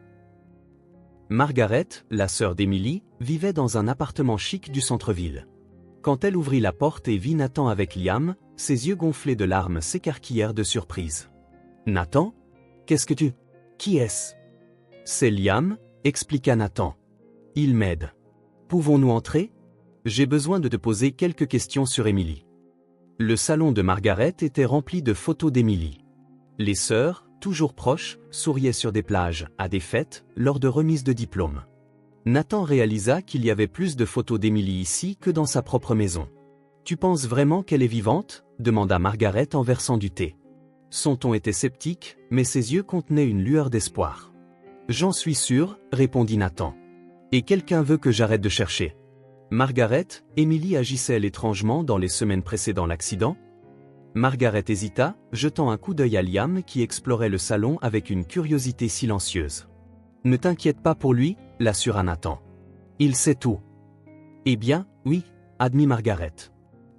Margaret, la sœur d'Emily, vivait dans un appartement chic du centre-ville. Quand elle ouvrit la porte et vit Nathan avec Liam, ses yeux gonflés de larmes s'écarquillèrent de surprise. « Nathan ? Qu'est-ce que tu... Qui est-ce ? » « C'est Liam, » expliqua Nathan. « Il m'aide. Pouvons-nous entrer ? J'ai besoin de te poser quelques questions sur Emily. » Le salon de Margaret était rempli de photos d'Emily. Les sœurs, toujours proches, souriaient sur des plages, à des fêtes, lors de remises de diplômes. Nathan réalisa qu'il y avait plus de photos d'Emily ici que dans sa propre maison. « Tu penses vraiment qu'elle est vivante ? » demanda Margaret en versant du thé. Son ton était sceptique, mais ses yeux contenaient une lueur d'espoir. « J'en suis sûr, » répondit Nathan. « Et quelqu'un veut que j'arrête de chercher. » Margaret, Emily agissait étrangement dans les semaines précédant l'accident. Margaret hésita, jetant un coup d'œil à Liam qui explorait le salon avec une curiosité silencieuse. « Ne t'inquiète pas pour lui, » l'assura Nathan. « Il sait tout. »« Eh bien, oui, » admit Margaret.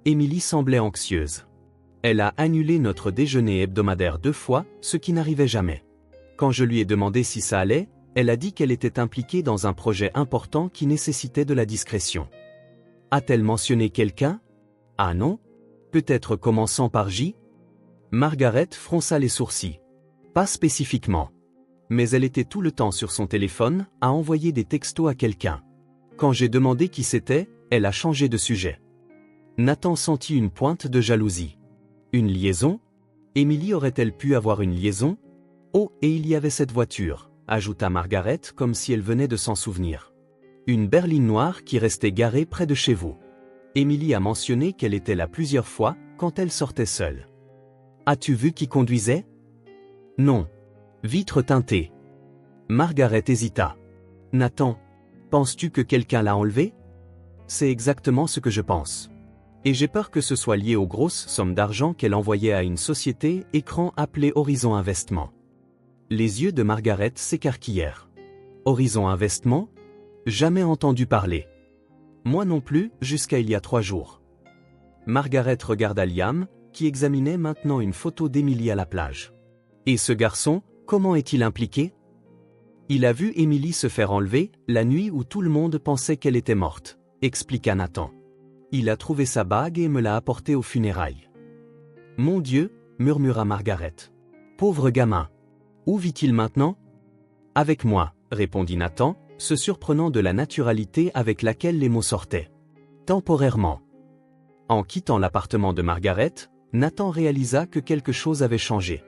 Emily semblait anxieuse. Elle a annulé notre déjeuner hebdomadaire 2 fois, ce qui n'arrivait jamais. Quand je lui ai demandé si ça allait, elle a dit qu'elle était impliquée dans un projet important qui nécessitait de la discrétion. A-t-elle mentionné quelqu'un ? Ah non ? Peut-être commençant par J ? Margaret fronça les sourcils. Pas spécifiquement. Mais elle était tout le temps sur son téléphone, à envoyer des textos à quelqu'un. Quand j'ai demandé qui c'était, elle a changé de sujet. Nathan sentit une pointe de jalousie. Une liaison ? Emily aurait-elle pu avoir une liaison ? Oh, et il y avait cette voiture, ajouta Margaret comme si elle venait de s'en souvenir. Une berline noire qui restait garée près de chez vous. Emily a mentionné qu'elle était là plusieurs fois, quand elle sortait seule. As-tu vu qui conduisait ? Non. Vitre teintée. Margaret hésita. Nathan, penses-tu que quelqu'un l'a enlevé ? C'est exactement ce que je pense. Et j'ai peur que ce soit lié aux grosses sommes d'argent qu'elle envoyait à une société écran appelée Horizon Investissement. Les yeux de Margaret s'écarquillèrent. Horizon Investissement ? Jamais entendu parler. Moi non plus, jusqu'à il y a 3 jours. Margaret regarda Liam, qui examinait maintenant une photo d'Emily à la plage. Et ce garçon, comment est-il impliqué ? Il a vu Emily se faire enlever, la nuit où tout le monde pensait qu'elle était morte, expliqua Nathan. Il a trouvé sa bague et me l'a apportée aux funérailles. Mon Dieu, murmura Margaret. Pauvre gamin. Où vit-il maintenant ? Avec moi, répondit Nathan, se surprenant de la naturalité avec laquelle les mots sortaient. Temporairement. En quittant l'appartement de Margaret, Nathan réalisa que quelque chose avait changé.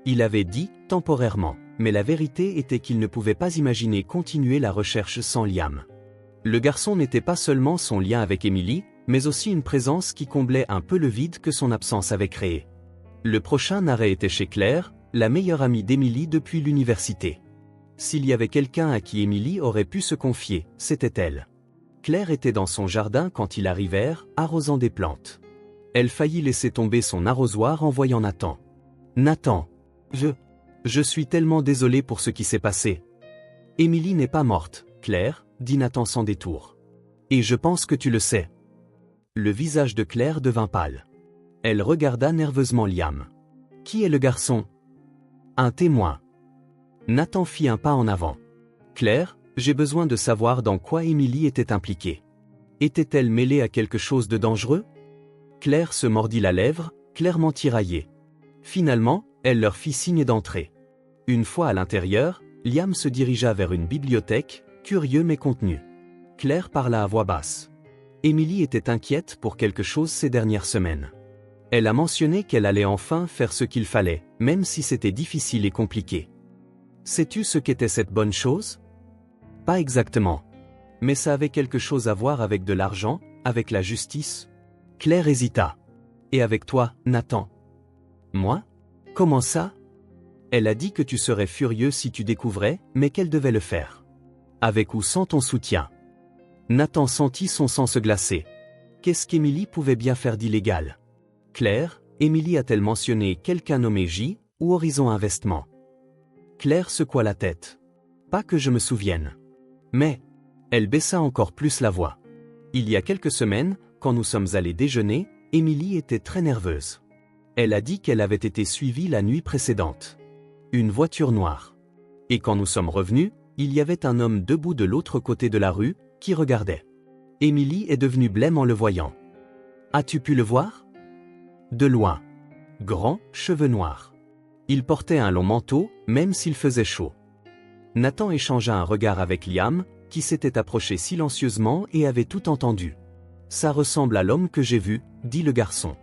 Il avait dit « temporairement », mais la vérité était qu'il ne pouvait pas imaginer continuer la recherche sans Liam. Le garçon n'était pas seulement son lien avec Emily, mais aussi une présence qui comblait un peu le vide que son absence avait créé. Le prochain arrêt était chez Claire, la meilleure amie d'Emily depuis l'université. S'il y avait quelqu'un à qui Emily aurait pu se confier, c'était elle. Claire était dans son jardin quand ils arrivèrent, arrosant des plantes. Elle faillit laisser tomber son arrosoir en voyant Nathan. « Nathan, je suis tellement désolé pour ce qui s'est passé. »« Emily n'est pas morte, Claire, » dit Nathan sans détour. « Et je pense que tu le sais. » Le visage de Claire devint pâle. « Elle regarda nerveusement Liam. Qui est le garçon? Un témoin. Nathan fit un pas en avant. Claire, j'ai besoin de savoir dans quoi Émilie était impliquée. Était-elle mêlée à quelque chose de dangereux? Claire se mordit la lèvre, clairement tiraillée. Finalement, elle leur fit signe d'entrer. Une fois à l'intérieur, Liam se dirigea vers une bibliothèque, curieux mais contenu. Claire parla à voix basse. Émilie était inquiète pour quelque chose ces dernières semaines. Elle a mentionné qu'elle allait enfin faire ce qu'il fallait, même si c'était difficile et compliqué. Sais-tu ce qu'était cette bonne chose? Pas exactement. Mais ça avait quelque chose à voir avec de l'argent, avec la justice. Claire hésita. Et avec toi, Nathan? Moi? Comment ça? Elle a dit que tu serais furieux si tu découvrais, mais qu'elle devait le faire. Avec ou sans ton soutien. Nathan sentit son sang se glacer. Qu'est-ce qu'Émilie pouvait bien faire d'illégal? Claire, Émilie a-t-elle mentionné quelqu'un nommé J, ou Horizon Investissement? Claire secoua la tête. Pas que je me souvienne. Mais, elle baissa encore plus la voix. Il y a quelques semaines, quand nous sommes allés déjeuner, Émilie était très nerveuse. Elle a dit qu'elle avait été suivie la nuit précédente. Une voiture noire. Et quand nous sommes revenus, il y avait un homme debout de l'autre côté de la rue, qui regardait. Émilie est devenue blême en le voyant. As-tu pu le voir? De loin. Grand, cheveux noirs. Il portait un long manteau, même s'il faisait chaud. Nathan échangea un regard avec Liam, qui s'était approché silencieusement et avait tout entendu. Ça ressemble à l'homme que j'ai vu, dit le garçon.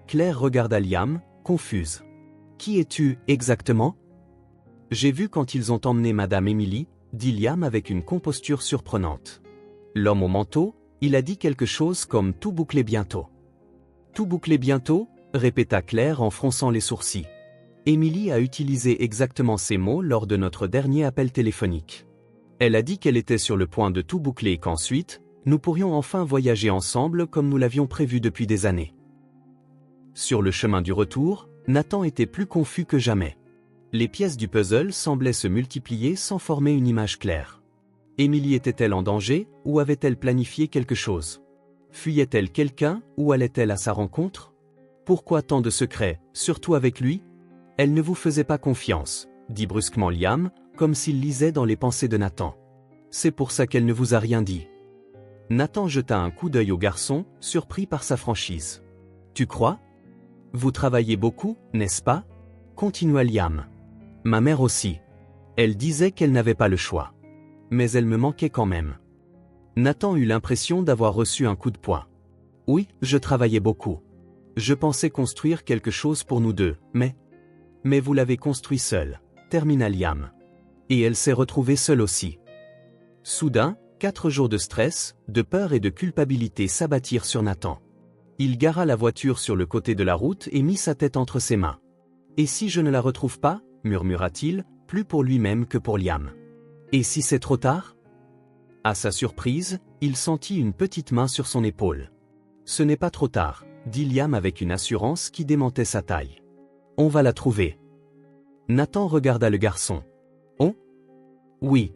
Claire regarda Liam, confuse. Qui es-tu, exactement? J'ai vu quand ils ont emmené Madame Émilie, dit Liam avec une composture surprenante. L'homme au manteau, il a dit quelque chose comme tout boucler bientôt. Tout boucler bientôt, répéta Claire en fronçant les sourcils. Émilie a utilisé exactement ces mots lors de notre dernier appel téléphonique. Elle a dit qu'elle était sur le point de tout boucler et qu'ensuite, nous pourrions enfin voyager ensemble comme nous l'avions prévu depuis des années. Sur le chemin du retour, Nathan était plus confus que jamais. Les pièces du puzzle semblaient se multiplier sans former une image claire. Émilie était-elle en danger, ou avait-elle planifié quelque chose? Fuyait-elle quelqu'un, ou allait-elle à sa rencontre? Pourquoi tant de secrets, surtout avec lui? Elle ne vous faisait pas confiance, dit brusquement Liam, comme s'il lisait dans les pensées de Nathan. C'est pour ça qu'elle ne vous a rien dit. Nathan jeta un coup d'œil au garçon, surpris par sa franchise. Tu crois? Vous travaillez beaucoup, n'est-ce pas? Continua Liam. Ma mère aussi. Elle disait qu'elle n'avait pas le choix. Mais elle me manquait quand même. Nathan eut l'impression d'avoir reçu un coup de poing. Oui, je travaillais beaucoup. Je pensais construire quelque chose pour nous deux, mais vous l'avez construit seul, termina Liam. Et elle s'est retrouvée seule aussi. Soudain, 4 jours de stress, de peur et de culpabilité s'abattirent sur Nathan. Il gara la voiture sur le côté de la route et mit sa tête entre ses mains. Et si je ne la retrouve pas, murmura-t-il, plus pour lui-même que pour Liam. Et si c'est trop tard? À sa surprise, il sentit une petite main sur son épaule. Ce n'est pas trop tard, dit Liam avec une assurance qui démentait sa taille. On va la trouver. Nathan regarda le garçon. On? Oui.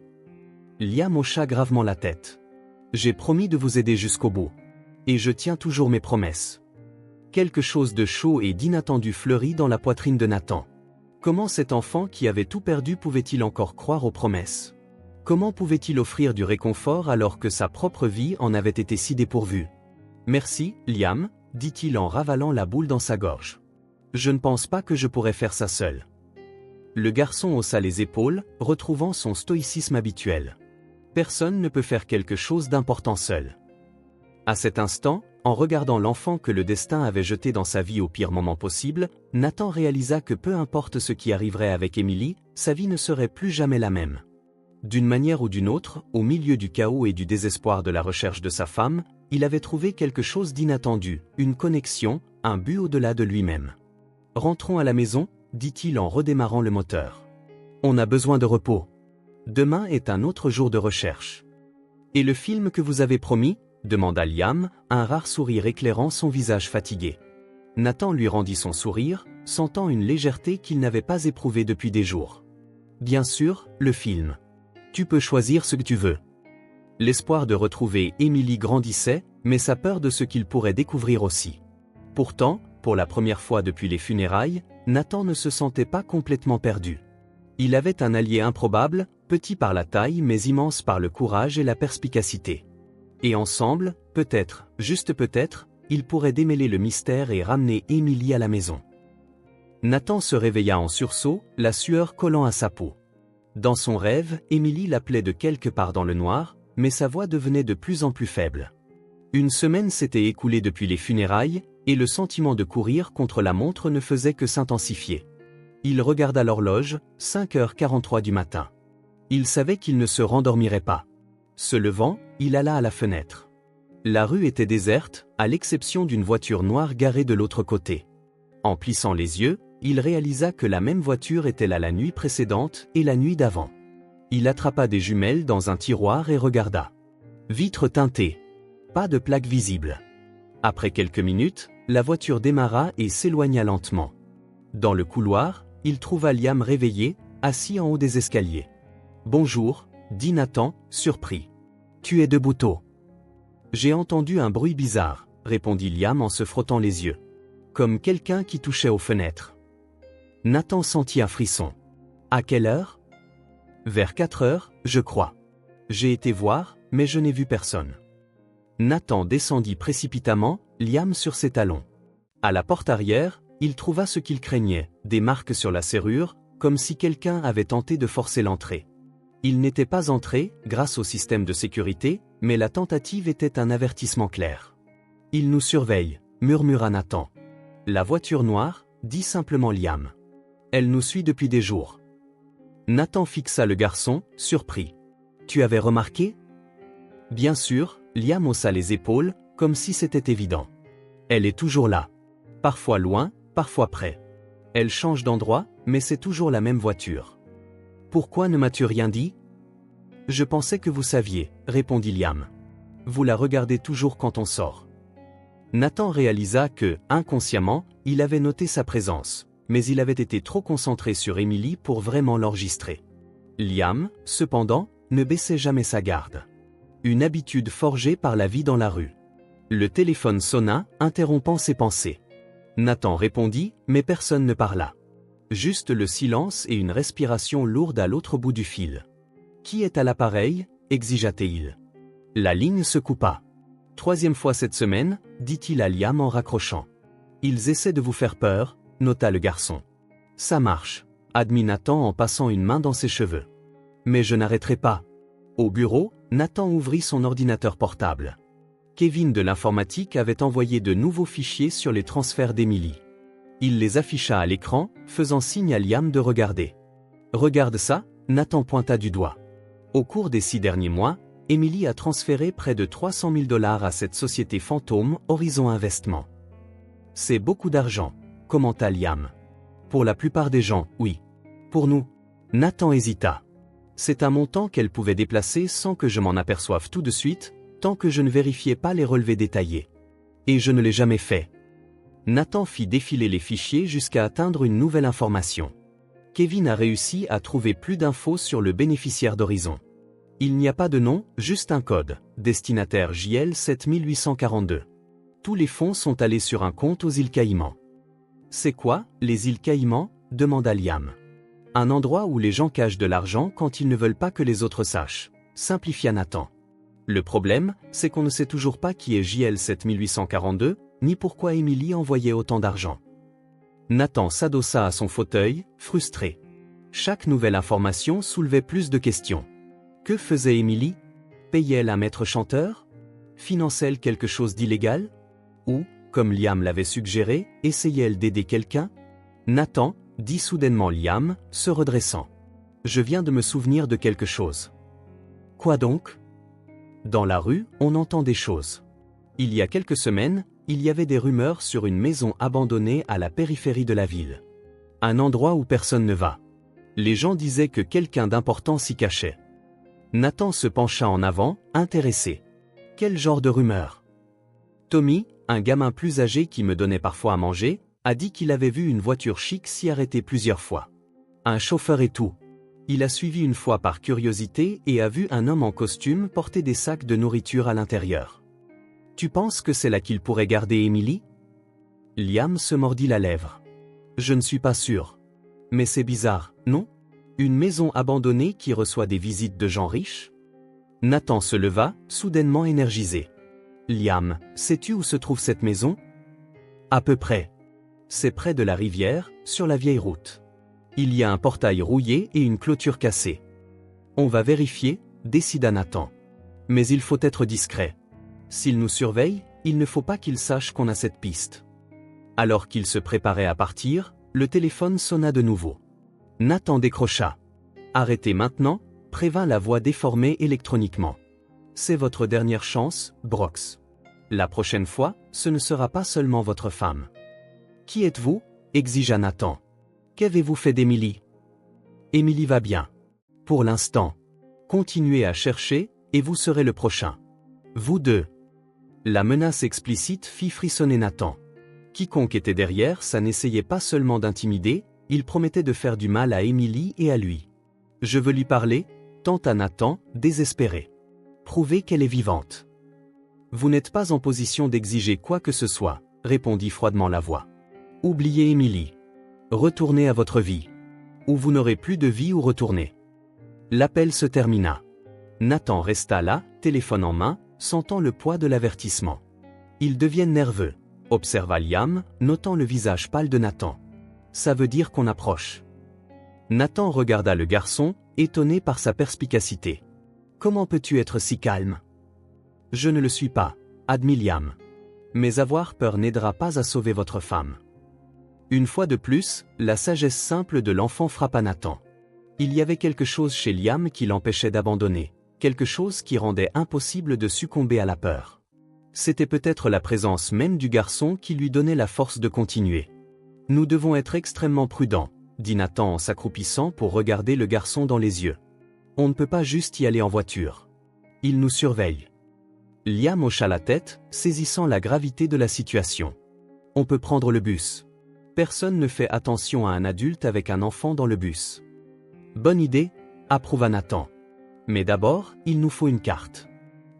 Liam hocha gravement la tête. J'ai promis de vous aider jusqu'au bout. Et je tiens toujours mes promesses. Quelque chose de chaud et d'inattendu fleurit dans la poitrine de Nathan. Comment cet enfant qui avait tout perdu pouvait-il encore croire aux promesses? Comment pouvait-il offrir du réconfort alors que sa propre vie en avait été si dépourvue? Merci, Liam, dit-il en ravalant la boule dans sa gorge. Je ne pense pas que je pourrais faire ça seul. Le garçon haussa les épaules, retrouvant son stoïcisme habituel. Personne ne peut faire quelque chose d'important seul. À cet instant, en regardant l'enfant que le destin avait jeté dans sa vie au pire moment possible, Nathan réalisa que peu importe ce qui arriverait avec Émilie, sa vie ne serait plus jamais la même. D'une manière ou d'une autre, au milieu du chaos et du désespoir de la recherche de sa femme, il avait trouvé quelque chose d'inattendu, une connexion, un but au-delà de lui-même. « Rentrons à la maison », dit-il en redémarrant le moteur. « On a besoin de repos. Demain est un autre jour de recherche. »« Et le film que vous avez promis ?» demanda Liam, un rare sourire éclairant son visage fatigué. Nathan lui rendit son sourire, sentant une légèreté qu'il n'avait pas éprouvée depuis des jours. « Bien sûr, le film. Tu peux choisir ce que tu veux. » L'espoir de retrouver Émilie grandissait, mais sa peur de ce qu'il pourrait découvrir aussi. Pourtant, Pour la première fois depuis les funérailles, Nathan ne se sentait pas complètement perdu. Il avait un allié improbable, petit par la taille mais immense par le courage et la perspicacité. Et ensemble, peut-être, juste peut-être, ils pourraient démêler le mystère et ramener Émilie à la maison. Nathan se réveilla en sursaut, la sueur collant à sa peau. Dans son rêve, Émilie l'appelait de quelque part dans le noir, mais sa voix devenait de plus en plus faible. Une semaine s'était écoulée depuis les funérailles, et le sentiment de courir contre la montre ne faisait que s'intensifier. Il regarda l'horloge, 5h43 du matin. Il savait qu'il ne se rendormirait pas. Se levant, il alla à la fenêtre. La rue était déserte, à l'exception d'une voiture noire garée de l'autre côté. En plissant les yeux, il réalisa que la même voiture était là la nuit précédente et la nuit d'avant. Il attrapa des jumelles dans un tiroir et regarda. Vitres teintées. Pas de plaque visible. Après quelques minutes, la voiture démarra et s'éloigna lentement. Dans le couloir, il trouva Liam réveillé, assis en haut des escaliers. « Bonjour », dit Nathan, surpris. « Tu es debout tôt. »« J'ai entendu un bruit bizarre », répondit Liam en se frottant les yeux. Comme quelqu'un qui touchait aux fenêtres. Nathan sentit un frisson. « À quelle heure ?»« Vers 4 heures, je crois. J'ai été voir, mais je n'ai vu personne. » Nathan descendit précipitamment, Liam sur ses talons. À la porte arrière, il trouva ce qu'il craignait, des marques sur la serrure, comme si quelqu'un avait tenté de forcer l'entrée. Il n'était pas entré, grâce au système de sécurité, mais la tentative était un avertissement clair. « Il nous surveille », murmura Nathan. « La voiture noire », dit simplement Liam. « Elle nous suit depuis des jours. » Nathan fixa le garçon, surpris. « Tu avais remarqué ?» Bien sûr, Liam haussa les épaules, comme si c'était évident. Elle est toujours là. Parfois loin, parfois près. Elle change d'endroit, mais c'est toujours la même voiture. Pourquoi ne m'as-tu rien dit ? Je pensais que vous saviez, répondit Liam. Vous la regardez toujours quand on sort. Nathan réalisa que, inconsciemment, il avait noté sa présence, mais il avait été trop concentré sur Émilie pour vraiment l'enregistrer. Liam, cependant, ne baissait jamais sa garde. Une habitude forgée par la vie dans la rue. Le téléphone sonna, interrompant ses pensées. Nathan répondit, mais personne ne parla. Juste le silence et une respiration lourde à l'autre bout du fil. « Qui est à l'appareil » exigea-t-il. La ligne se coupa. « 3e fois cette semaine » dit-il à Liam en raccrochant. « Ils essaient de vous faire peur » nota le garçon. « Ça marche » admit Nathan en passant une main dans ses cheveux. « Mais je n'arrêterai pas. » Au bureau, Nathan ouvrit son ordinateur portable. Kevin de l'informatique avait envoyé de nouveaux fichiers sur les transferts d'Émilie. Il les afficha à l'écran, faisant signe à Liam de regarder. « Regarde ça » Nathan pointa du doigt. Au cours des 6 derniers mois, Émilie a transféré près de 300 000 $ à cette société fantôme, Horizon Investment. « C'est beaucoup d'argent » commenta Liam. « Pour la plupart des gens, oui. Pour nous ?» Nathan hésita. C'est un montant qu'elle pouvait déplacer sans que je m'en aperçoive tout de suite, tant que je ne vérifiais pas les relevés détaillés. Et je ne l'ai jamais fait. Nathan fit défiler les fichiers jusqu'à atteindre une nouvelle information. Kevin a réussi à trouver plus d'infos sur le bénéficiaire d'Horizon. Il n'y a pas de nom, juste un code, destinataire JL 7842. Tous les fonds sont allés sur un compte aux îles Caïmans. C'est quoi, les îles Caïmans ? Demanda Liam. Un endroit où les gens cachent de l'argent quand ils ne veulent pas que les autres sachent, simplifia Nathan. Le problème, c'est qu'on ne sait toujours pas qui est JL 7842, ni pourquoi Émilie envoyait autant d'argent. Nathan s'adossa à son fauteuil, frustré. Chaque nouvelle information soulevait plus de questions. Que faisait Émilie ? Payait-elle un maître chanteur ? Finançait-elle quelque chose d'illégal ? Ou, comme Liam l'avait suggéré, essayait-elle d'aider quelqu'un ? Nathan, dit soudainement Liam, se redressant. Je viens de me souvenir de quelque chose. Quoi donc ? Dans la rue, on entend des choses. Il y a quelques semaines, il y avait des rumeurs sur une maison abandonnée à la périphérie de la ville. Un endroit où personne ne va. Les gens disaient que quelqu'un d'important s'y cachait. Nathan se pencha en avant, intéressé. Quel genre de rumeur ? Tommy, un gamin plus âgé qui me donnait parfois à manger, a dit qu'il avait vu une voiture chic s'y arrêter plusieurs fois. Un chauffeur et tout. Il a suivi une fois par curiosité et a vu un homme en costume porter des sacs de nourriture à l'intérieur. Tu penses que c'est là qu'il pourrait garder Émilie ? Liam se mordit la lèvre. Je ne suis pas sûr. Mais c'est bizarre, non? Une maison abandonnée qui reçoit des visites de gens riches? Nathan se leva, soudainement énergisé. Liam, sais-tu où se trouve cette maison? À peu près. C'est près de la rivière, sur la vieille route. Il y a un portail rouillé et une clôture cassée. On va vérifier, décida Nathan. Mais il faut être discret. S'il nous surveille, il ne faut pas qu'il sache qu'on a cette piste. Alors qu'il se préparait à partir, le téléphone sonna de nouveau. Nathan décrocha. Arrêtez maintenant, prévint la voix déformée électroniquement. C'est votre dernière chance, Brox. La prochaine fois, ce ne sera pas seulement votre femme. Qui êtes-vous? Exigea Nathan. Qu'avez-vous fait d'Emily? Emily va bien. Pour l'instant. Continuez à chercher, et vous serez le prochain. Vous deux. La menace explicite fit frissonner Nathan. Quiconque était derrière ça n'essayait pas seulement d'intimider, il promettait de faire du mal à Emily et à lui. Je veux lui parler, tenta Nathan, désespéré. Prouvez qu'elle est vivante. Vous n'êtes pas en position d'exiger quoi que ce soit, répondit froidement la voix. Oubliez Emily. Retournez à votre vie. Ou vous n'aurez plus de vie où retourner. L'appel se termina. Nathan resta là, téléphone en main, sentant le poids de l'avertissement. Ils deviennent nerveux, observa Liam, notant le visage pâle de Nathan. Ça veut dire qu'on approche. Nathan regarda le garçon, étonné par sa perspicacité. Comment peux-tu être si calme? Je ne le suis pas, admit Liam. Mais avoir peur n'aidera pas à sauver votre femme. Une fois de plus, la sagesse simple de l'enfant frappa Nathan. Il y avait quelque chose chez Liam qui l'empêchait d'abandonner, quelque chose qui rendait impossible de succomber à la peur. C'était peut-être la présence même du garçon qui lui donnait la force de continuer. Nous devons être extrêmement prudents, dit Nathan en s'accroupissant pour regarder le garçon dans les yeux. On ne peut pas juste y aller en voiture. Il nous surveille. Liam hocha la tête, saisissant la gravité de la situation. On peut prendre le bus. Personne ne fait attention à un adulte avec un enfant dans le bus. Bonne idée, approuva Nathan. Mais d'abord, il nous faut une carte.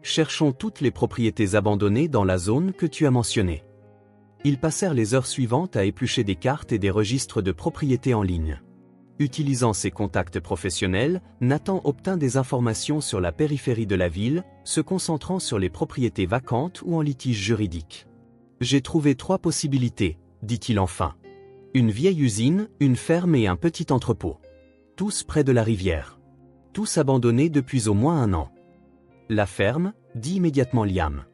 Cherchons toutes les propriétés abandonnées dans la zone que tu as mentionnée. Ils passèrent les heures suivantes à éplucher des cartes et des registres de propriétés en ligne. Utilisant ses contacts professionnels, Nathan obtint des informations sur la périphérie de la ville, se concentrant sur les propriétés vacantes ou en litige juridique. J'ai trouvé 3 possibilités, dit-il enfin. Une vieille usine, une ferme et un petit entrepôt. Tous près de la rivière. Tous abandonnés depuis au moins 1 an. La ferme, dit immédiatement Liam.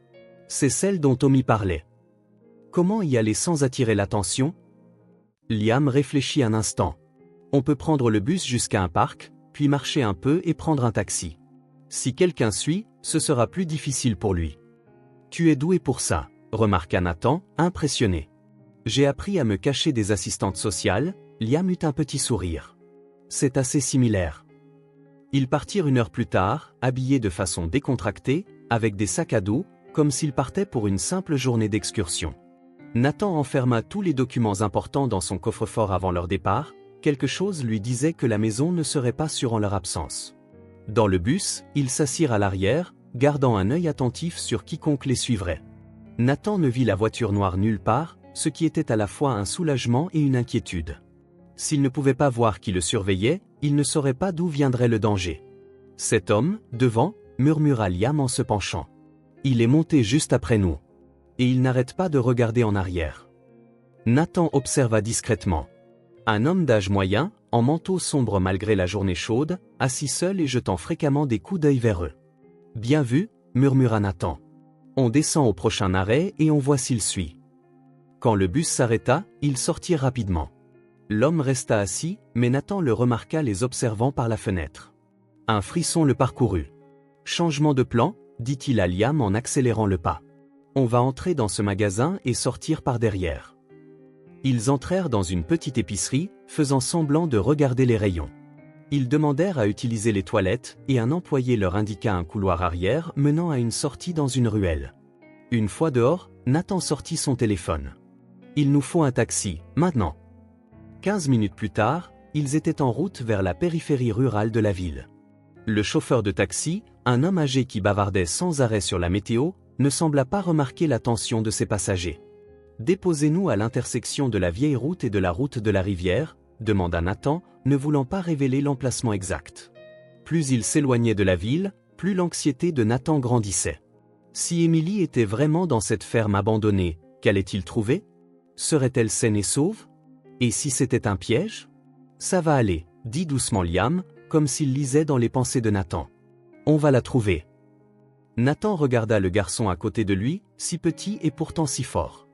C'est celle dont Tommy parlait. Comment y aller sans attirer l'attention? Liam réfléchit un instant. On peut prendre le bus jusqu'à un parc, puis marcher un peu et prendre un taxi. Si quelqu'un suit, ce sera plus difficile pour lui. Tu es doué pour ça, remarqua Nathan, impressionné. J'ai appris à me cacher des assistantes sociales, Liam eut un petit sourire. C'est assez similaire. Ils partirent 1 heure plus tard, habillés de façon décontractée, avec des sacs à dos, comme s'ils partaient pour une simple journée d'excursion. Nathan enferma tous les documents importants dans son coffre-fort avant leur départ, quelque chose lui disait que la maison ne serait pas sûre en leur absence. Dans le bus, ils s'assirent à l'arrière, gardant un œil attentif sur quiconque les suivrait. Nathan ne vit la voiture noire nulle part, ce qui était à la fois un soulagement et une inquiétude. S'il ne pouvait pas voir qui le surveillait, il ne saurait pas d'où viendrait le danger. Cet homme, devant, murmura Liam en se penchant. Il est monté juste après nous. Et il n'arrête pas de regarder en arrière. Nathan observa discrètement. Un homme d'âge moyen, en manteau sombre malgré la journée chaude, assis seul et jetant fréquemment des coups d'œil vers eux. Bien vu, murmura Nathan. On descend au prochain arrêt et on voit s'il suit. Quand le bus s'arrêta, il sortit rapidement. L'homme resta assis, mais Nathan le remarqua les observant par la fenêtre. Un frisson le parcourut. Changement de plan, dit-il à Liam en accélérant le pas. On va entrer dans ce magasin et sortir par derrière. Ils entrèrent dans une petite épicerie, faisant semblant de regarder les rayons. Ils demandèrent à utiliser les toilettes et un employé leur indiqua un couloir arrière menant à une sortie dans une ruelle. Une fois dehors, Nathan sortit son téléphone. Il nous faut un taxi, maintenant. 15 minutes plus tard, ils étaient en route vers la périphérie rurale de la ville. Le chauffeur de taxi, un homme âgé qui bavardait sans arrêt sur la météo, ne sembla pas remarquer l'attention de ses passagers. Déposez-nous à l'intersection de la vieille route et de la route de la rivière, demanda Nathan, ne voulant pas révéler l'emplacement exact. Plus il s'éloignait de la ville, plus l'anxiété de Nathan grandissait. Si Émilie était vraiment dans cette ferme abandonnée, qu'allait-il trouver? Serait-elle saine et sauve? Et si c'était un piège? Ça va aller, dit doucement Liam, comme s'il lisait dans les pensées de Nathan. On va la trouver. Nathan regarda le garçon à côté de lui, si petit et pourtant si fort.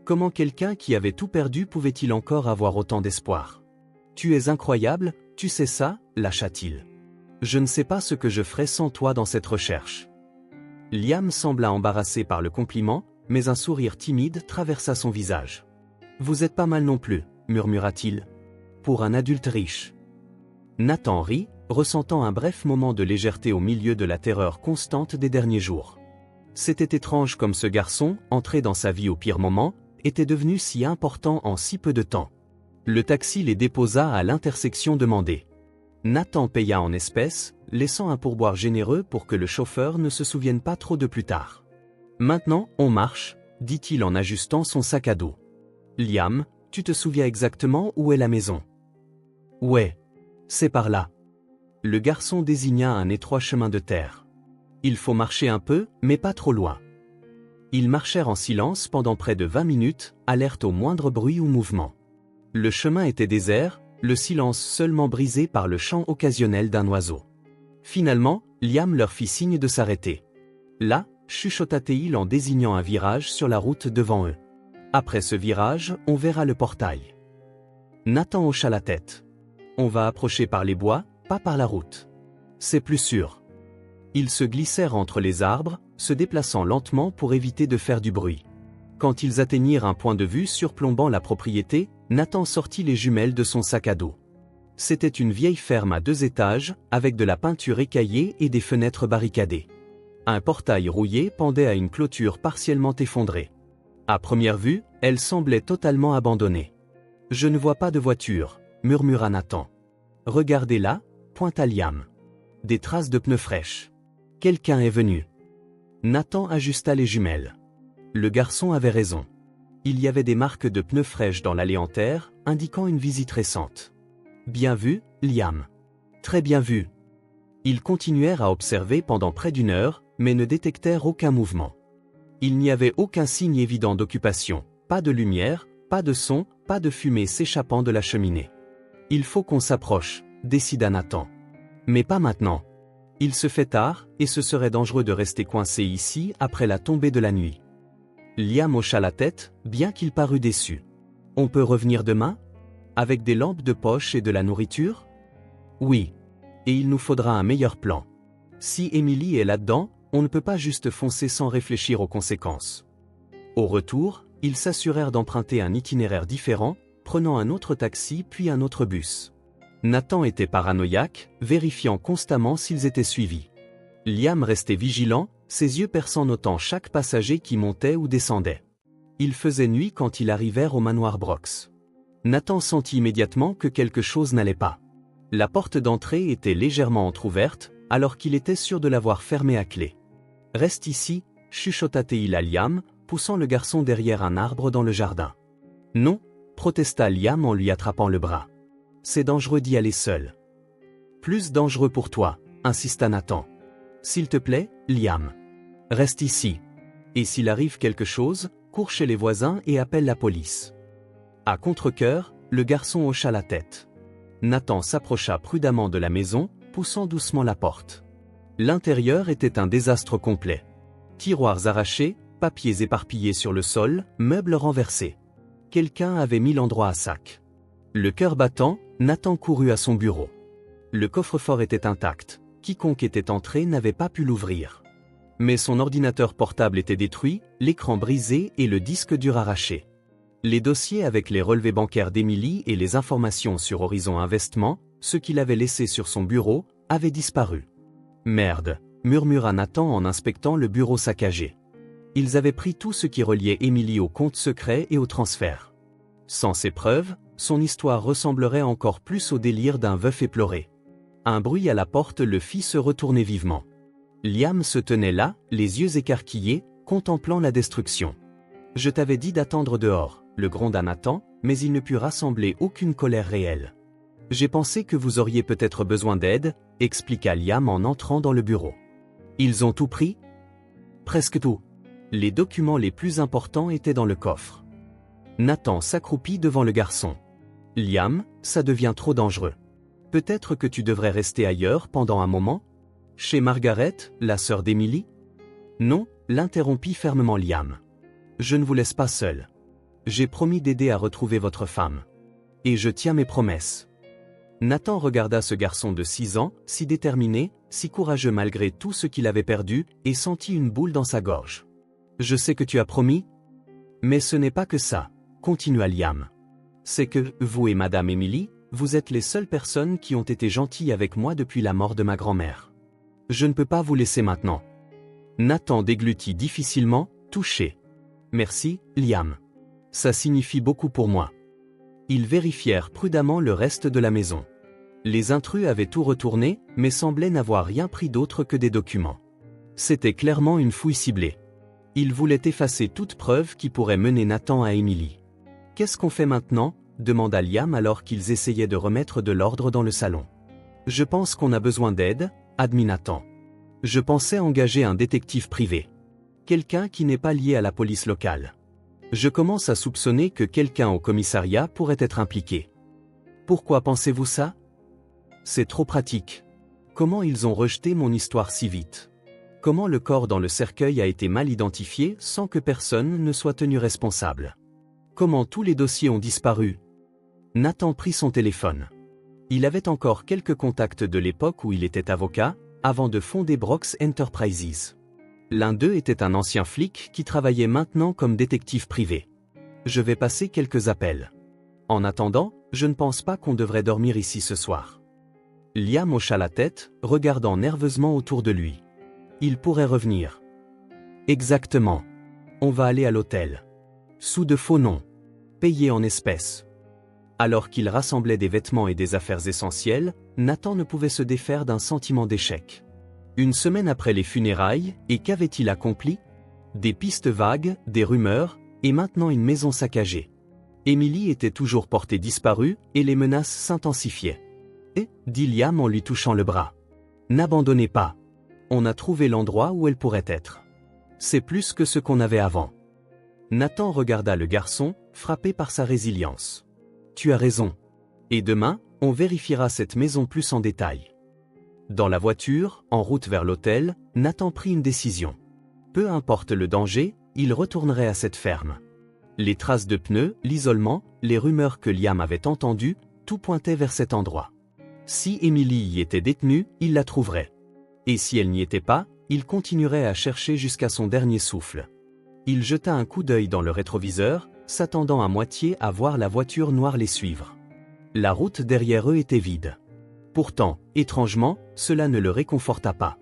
Comment quelqu'un qui avait tout perdu pouvait-il encore avoir autant d'espoir? Tu es incroyable, tu sais ça, lâcha-t-il. Je ne sais pas ce que je ferais sans toi dans cette recherche. Liam sembla embarrassé par le compliment, mais un sourire timide traversa son visage. Vous êtes pas mal non plus, murmura-t-il. Pour un adulte riche. Nathan rit, ressentant un bref moment de légèreté au milieu de la terreur constante des derniers jours. C'était étrange comme ce garçon, entré dans sa vie au pire moment, était devenu si important en si peu de temps. Le taxi les déposa à l'intersection demandée. Nathan paya en espèces, laissant un pourboire généreux pour que le chauffeur ne se souvienne pas trop de plus tard. Maintenant, on marche, dit-il en ajustant son sac à dos. Liam, tu te souviens exactement où est la maison? Ouais. C'est par là. Le garçon désigna un étroit chemin de terre. Il faut marcher un peu, mais pas trop loin. Ils marchèrent en silence pendant près de 20 minutes, alertes au moindre bruit ou mouvement. Le chemin était désert, le silence seulement brisé par le chant occasionnel d'un oiseau. Finalement, Liam leur fit signe de s'arrêter. Là, chuchota-t-il en désignant un virage sur la route devant eux. Après ce virage, on verra le portail. Nathan hocha la tête. On va approcher par les bois, pas par la route. C'est plus sûr. Ils se glissèrent entre les arbres, se déplaçant lentement pour éviter de faire du bruit. Quand ils atteignirent un point de vue surplombant la propriété, Nathan sortit les jumelles de son sac à dos. C'était une vieille ferme à 2 étages, avec de la peinture écaillée et des fenêtres barricadées. Un portail rouillé pendait à une clôture partiellement effondrée. À première vue, elle semblait totalement abandonnée. « Je ne vois pas de voiture », murmura Nathan. « Regardez là », pointa Liam. Des traces de pneus fraîches. Quelqu'un est venu. Nathan ajusta les jumelles. Le garçon avait raison. Il y avait des marques de pneus fraîches dans l'allée en terre, indiquant une visite récente. Bien vu, Liam. Très bien vu. Ils continuèrent à observer pendant près d'1 heure, mais ne détectèrent aucun mouvement. Il n'y avait aucun signe évident d'occupation, pas de lumière, pas de son, pas de fumée s'échappant de la cheminée. Il faut qu'on s'approche, décida Nathan. Mais pas maintenant. Il se fait tard, et ce serait dangereux de rester coincé ici après la tombée de la nuit. Liam hocha la tête, bien qu'il parût déçu. On peut revenir demain? Avec des lampes de poche et de la nourriture? Oui. Et il nous faudra un meilleur plan. Si Émilie est là-dedans, on ne peut pas juste foncer sans réfléchir aux conséquences. Au retour, ils s'assurèrent d'emprunter un itinéraire différent, prenant un autre taxi puis un autre bus. Nathan était paranoïaque, vérifiant constamment s'ils étaient suivis. Liam restait vigilant, ses yeux perçants notant chaque passager qui montait ou descendait. Il faisait nuit quand ils arrivèrent au manoir Brox. Nathan sentit immédiatement que quelque chose n'allait pas. La porte d'entrée était légèrement entr'ouverte, alors qu'il était sûr de l'avoir fermée à clé. « Reste ici », chuchota-t-il à Liam, poussant le garçon derrière un arbre dans le jardin. « Non », protesta Liam en lui attrapant le bras. « C'est dangereux d'y aller seul. »« Plus dangereux pour toi », insista Nathan. « S'il te plaît, Liam. Reste ici. Et s'il arrive quelque chose, cours chez les voisins et appelle la police. » À contre-cœur, le garçon hocha la tête. Nathan s'approcha prudemment de la maison, poussant doucement la porte. L'intérieur était un désastre complet. Tiroirs arrachés, papiers éparpillés sur le sol, meubles renversés. Quelqu'un avait mis l'endroit à sac. Le cœur battant, Nathan courut à son bureau. Le coffre-fort était intact. Quiconque était entré n'avait pas pu l'ouvrir. Mais son ordinateur portable était détruit, l'écran brisé et le disque dur arraché. Les dossiers avec les relevés bancaires d'Émilie et les informations sur Horizon Investissement, ce qu'il avait laissé sur son bureau, avaient disparu. « Merde », murmura Nathan en inspectant le bureau saccagé. Ils avaient pris tout ce qui reliait Émilie au compte secret et au transfert. Sans ces preuves, son histoire ressemblerait encore plus au délire d'un veuf éploré. Un bruit à la porte le fit se retourner vivement. Liam se tenait là, les yeux écarquillés, contemplant la destruction. « Je t'avais dit d'attendre dehors, le gronda Nathan, mais il ne put rassembler aucune colère réelle. J'ai pensé que vous auriez peut-être besoin d'aide, expliqua Liam en entrant dans le bureau. Ils ont tout pris? Presque tout. Les documents les plus importants étaient dans le coffre. Nathan s'accroupit devant le garçon. Liam, ça devient trop dangereux. Peut-être que tu devrais rester ailleurs pendant un moment? Chez Margaret, la sœur d'Emily? Non, l'interrompit fermement Liam. Je ne vous laisse pas seul. J'ai promis d'aider à retrouver votre femme. Et je tiens mes promesses. Nathan regarda ce garçon de 6 ans, si déterminé, si courageux malgré tout ce qu'il avait perdu, et sentit une boule dans sa gorge. Je sais que tu as promis. Mais ce n'est pas que ça, continua Liam. C'est que, vous et Madame Emily, vous êtes les seules personnes qui ont été gentilles avec moi depuis la mort de ma grand-mère. Je ne peux pas vous laisser maintenant. Nathan déglutit difficilement, touché. Merci, Liam. Ça signifie beaucoup pour moi. Ils vérifièrent prudemment le reste de la maison. Les intrus avaient tout retourné, mais semblaient n'avoir rien pris d'autre que des documents. C'était clairement une fouille ciblée. Ils voulaient effacer toute preuve qui pourrait mener Nathan à Emily. Qu'est-ce qu'on fait maintenant? Demanda Liam alors qu'ils essayaient de remettre de l'ordre dans le salon. Je pense qu'on a besoin d'aide, admit Nathan. Je pensais engager un détective privé. Quelqu'un qui n'est pas lié à la police locale. Je commence à soupçonner que quelqu'un au commissariat pourrait être impliqué. Pourquoi pensez-vous ça? C'est trop pratique. Comment ils ont rejeté mon histoire si vite? Comment le corps dans le cercueil a été mal identifié sans que personne ne soit tenu responsable? Comment tous les dossiers ont disparu? Nathan prit son téléphone. Il avait encore quelques contacts de l'époque où il était avocat, avant de fonder Brox Enterprises. L'un d'eux était un ancien flic qui travaillait maintenant comme détective privé. Je vais passer quelques appels. En attendant, je ne pense pas qu'on devrait dormir ici ce soir. Liam hocha la tête, regardant nerveusement autour de lui. Il pourrait revenir. Exactement. On va aller à l'hôtel. Sous de faux noms. Payé en espèces. Alors qu'il rassemblait des vêtements et des affaires essentielles, Nathan ne pouvait se défaire d'un sentiment d'échec. Une semaine après les funérailles, et qu'avait-il accompli? Des pistes vagues, des rumeurs, et maintenant une maison saccagée. Emily était toujours portée disparue, et les menaces s'intensifiaient. Et, dit Liam en lui touchant le bras. N'abandonnez pas. On a trouvé l'endroit où elle pourrait être. C'est plus que ce qu'on avait avant. Nathan regarda le garçon, frappé par sa résilience. Tu as raison. Et demain, on vérifiera cette maison plus en détail. Dans la voiture, en route vers l'hôtel, Nathan prit une décision. Peu importe le danger, il retournerait à cette ferme. Les traces de pneus, l'isolement, les rumeurs que Liam avait entendues, tout pointait vers cet endroit. Si Emily y était détenue, il la trouverait. Et si elle n'y était pas, il continuerait à chercher jusqu'à son dernier souffle. Il jeta un coup d'œil dans le rétroviseur, s'attendant à moitié à voir la voiture noire les suivre. La route derrière eux était vide. Pourtant, étrangement, cela ne le réconforta pas.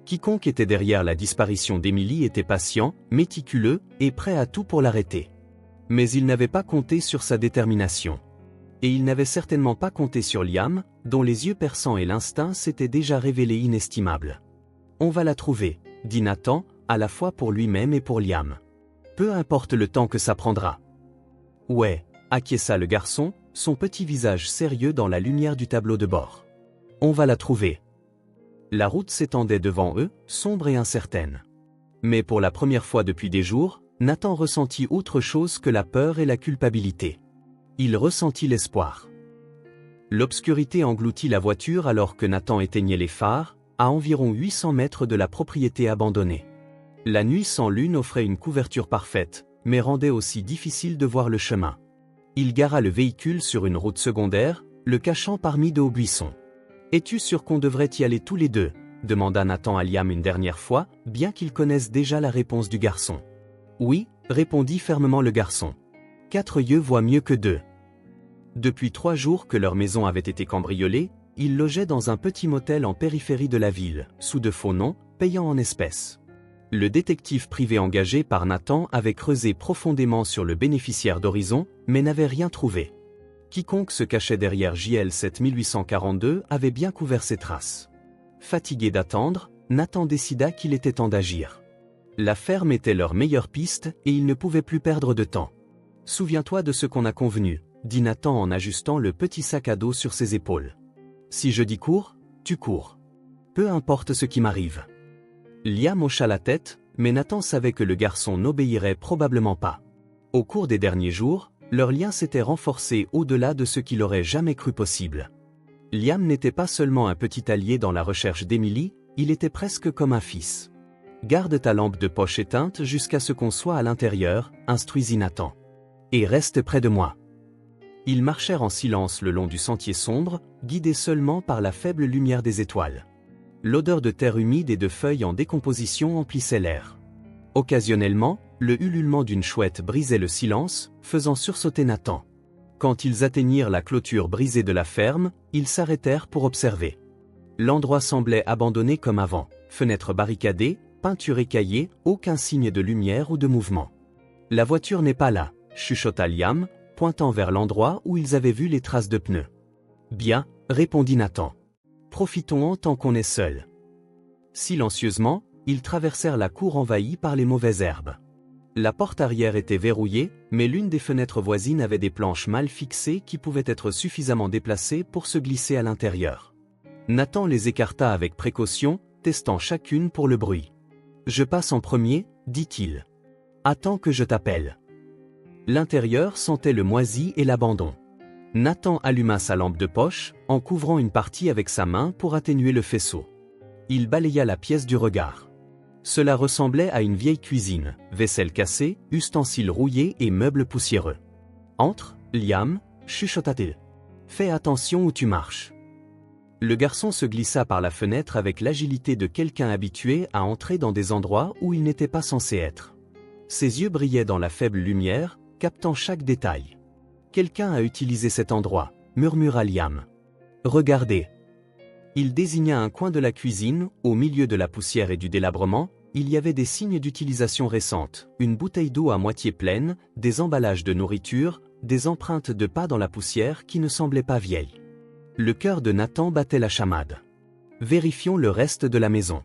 Quiconque était derrière la disparition d'Emily était patient, méticuleux, et prêt à tout pour l'arrêter. Mais il n'avait pas compté sur sa détermination. Et il n'avait certainement pas compté sur Liam, dont les yeux perçants et l'instinct s'étaient déjà révélés inestimables. On va la trouver, dit Nathan, à la fois pour lui-même et pour Liam. Peu importe le temps que ça prendra. Ouais, acquiesça le garçon, son petit visage sérieux dans la lumière du tableau de bord. On va la trouver. La route s'étendait devant eux, sombre et incertaine. Mais pour la première fois depuis des jours, Nathan ressentit autre chose que la peur et la culpabilité. Il ressentit l'espoir. L'obscurité engloutit la voiture alors que Nathan éteignait les phares, à environ 800 mètres de la propriété abandonnée. La nuit sans lune offrait une couverture parfaite, mais rendait aussi difficile de voir le chemin. Il gara le véhicule sur une route secondaire, le cachant parmi de hauts buissons. « Es-tu sûr qu'on devrait y aller tous les deux ?» demanda Nathan à Liam une dernière fois, bien qu'ils connaissent déjà la réponse du garçon. « Oui », répondit fermement le garçon. « 4 yeux voient mieux que 2. » Depuis 3 jours que leur maison avait été cambriolée, ils logeaient dans un petit motel en périphérie de la ville, sous de faux noms, payant en espèces. Le détective privé engagé par Nathan avait creusé profondément sur le bénéficiaire d'Horizon, mais n'avait rien trouvé. Quiconque se cachait derrière JL 7842 avait bien couvert ses traces. Fatigué d'attendre, Nathan décida qu'il était temps d'agir. La ferme était leur meilleure piste et ils ne pouvaient plus perdre de temps. Souviens-toi de ce qu'on a convenu, dit Nathan en ajustant le petit sac à dos sur ses épaules. Si je dis cours, tu cours. Peu importe ce qui m'arrive. Liam hocha la tête, mais Nathan savait que le garçon n'obéirait probablement pas. Au cours des derniers jours, leur lien s'était renforcé au-delà de ce qu'il aurait jamais cru possible. Liam n'était pas seulement un petit allié dans la recherche d'Emily, il était presque comme un fils. Garde ta lampe de poche éteinte jusqu'à ce qu'on soit à l'intérieur, instruisit Nathan. Et reste près de moi. Ils marchèrent en silence le long du sentier sombre, guidés seulement par la faible lumière des étoiles. L'odeur de terre humide et de feuilles en décomposition emplissait l'air. Occasionnellement, le ululement d'une chouette brisait le silence, faisant sursauter Nathan. Quand ils atteignirent la clôture brisée de la ferme, ils s'arrêtèrent pour observer. L'endroit semblait abandonné comme avant, fenêtres barricadées, peinture écaillée, aucun signe de lumière ou de mouvement. La voiture n'est pas là, chuchota Liam, pointant vers l'endroit où ils avaient vu les traces de pneus. Bien, répondit Nathan. Profitons-en tant qu'on est seuls. Silencieusement, ils traversèrent la cour envahie par les mauvaises herbes. La porte arrière était verrouillée, mais l'une des fenêtres voisines avait des planches mal fixées qui pouvaient être suffisamment déplacées pour se glisser à l'intérieur. Nathan les écarta avec précaution, testant chacune pour le bruit. « Je passe en premier, dit-il. Attends que je t'appelle. » L'intérieur sentait le moisi et l'abandon. Nathan alluma sa lampe de poche, en couvrant une partie avec sa main pour atténuer le faisceau. Il balaya la pièce du regard. Cela ressemblait à une vieille cuisine, vaisselle cassée, ustensiles rouillés et meubles poussiéreux. « Entre, Liam, chuchota-t-il. Fais attention où tu marches. » Le garçon se glissa par la fenêtre avec l'agilité de quelqu'un habitué à entrer dans des endroits où il n'était pas censé être. Ses yeux brillaient dans la faible lumière, captant chaque détail. « Quelqu'un a utilisé cet endroit, » murmura Liam. « Regardez. » Il désigna un coin de la cuisine, au milieu de la poussière et du délabrement, il y avait des signes d'utilisation récente, une bouteille d'eau à moitié pleine, des emballages de nourriture, des empreintes de pas dans la poussière qui ne semblaient pas vieilles. Le cœur de Nathan battait la chamade. Vérifions le reste de la maison.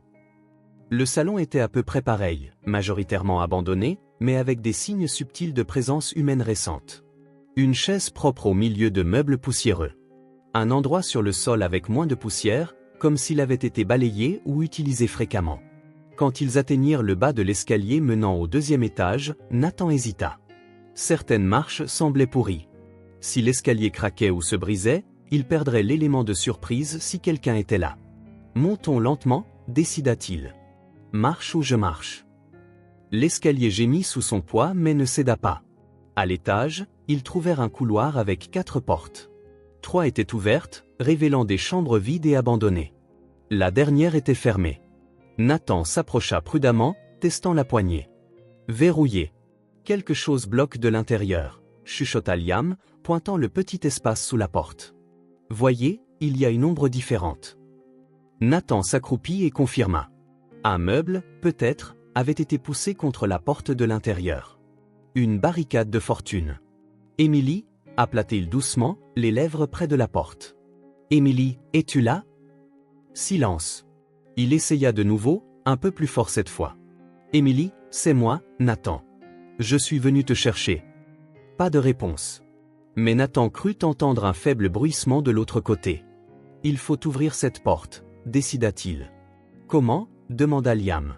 Le salon était à peu près pareil, majoritairement abandonné, mais avec des signes subtils de présence humaine récente. Une chaise propre au milieu de meubles poussiéreux. Un endroit sur le sol avec moins de poussière, comme s'il avait été balayé ou utilisé fréquemment. Quand ils atteignirent le bas de l'escalier menant au deuxième étage, Nathan hésita. Certaines marches semblaient pourries. Si l'escalier craquait ou se brisait, il perdrait l'élément de surprise si quelqu'un était là. Montons lentement, décida-t-il. Marche ou je marche. L'escalier gémit sous son poids mais ne céda pas. À l'étage, ils trouvèrent un couloir avec 4 portes. 3 étaient ouvertes, révélant des chambres vides et abandonnées. La dernière était fermée. Nathan s'approcha prudemment, testant la poignée. Verrouillée. Quelque chose bloque de l'intérieur, chuchota Liam, pointant le petit espace sous la porte. Voyez, il y a une ombre différente. Nathan s'accroupit et confirma. Un meuble, peut-être, avait été poussé contre la porte de l'intérieur. Une barricade de fortune. Emily, appela-t-il doucement, les lèvres près de la porte. Emily, es-tu là? Silence. Il essaya de nouveau, un peu plus fort cette fois. Emily, c'est moi, Nathan. Je suis venu te chercher. Pas de réponse. Mais Nathan crut entendre un faible bruissement de l'autre côté. Il faut ouvrir cette porte, décida-t-il. Comment? Demanda Liam.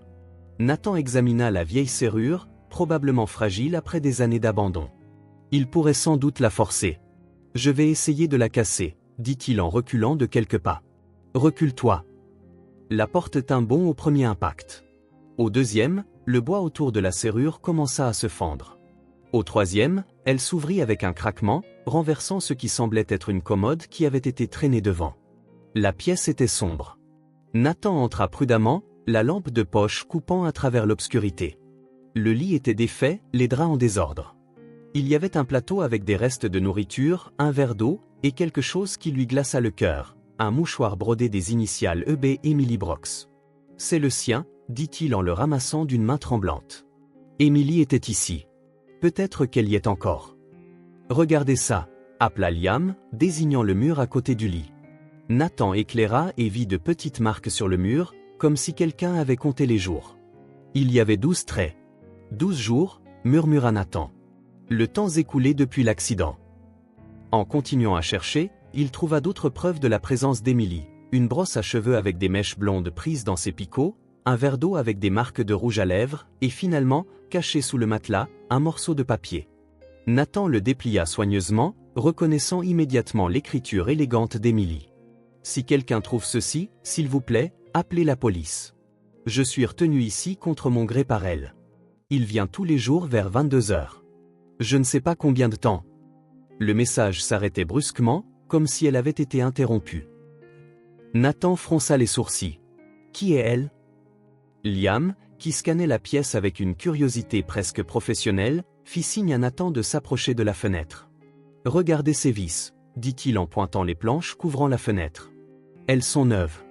Nathan examina la vieille serrure, probablement fragile après des années d'abandon. Il pourrait sans doute la forcer. Je vais essayer de la casser, dit-il en reculant de quelques pas. Recule-toi. La porte tint bon au premier impact. Au deuxième, le bois autour de la serrure commença à se fendre. Au troisième, elle s'ouvrit avec un craquement, renversant ce qui semblait être une commode qui avait été traînée devant. La pièce était sombre. Nathan entra prudemment, la lampe de poche coupant à travers l'obscurité. Le lit était défait, les draps en désordre. Il y avait un plateau avec des restes de nourriture, un verre d'eau, et quelque chose qui lui glaça le cœur, un mouchoir brodé des initiales EB Emily Brox. « C'est le sien », dit-il en le ramassant d'une main tremblante. Emily était ici. Peut-être qu'elle y est encore. Regardez ça, appela Liam, désignant le mur à côté du lit. Nathan éclaira et vit de petites marques sur le mur, comme si quelqu'un avait compté les jours. Il y avait 12 traits. 12 jours, murmura Nathan. Le temps écoulé depuis l'accident. En continuant à chercher, il trouva d'autres preuves de la présence d'Emily. Une brosse à cheveux avec des mèches blondes prises dans ses picots, un verre d'eau avec des marques de rouge à lèvres, et finalement, caché sous le matelas, un morceau de papier. Nathan le déplia soigneusement, reconnaissant immédiatement l'écriture élégante d'Emily. « Si quelqu'un trouve ceci, s'il vous plaît, appelez la police. Je suis retenu ici contre mon gré par elle. Il vient tous les jours vers 22 heures. Je ne sais pas combien de temps. » Le message s'arrêtait brusquement, comme si elle avait été interrompue. Nathan fronça les sourcils. Qui est elle? Liam, qui scannait la pièce avec une curiosité presque professionnelle, fit signe à Nathan de s'approcher de la fenêtre. « Regardez ces vis, » dit-il en pointant les planches couvrant la fenêtre. « Elles sont neuves.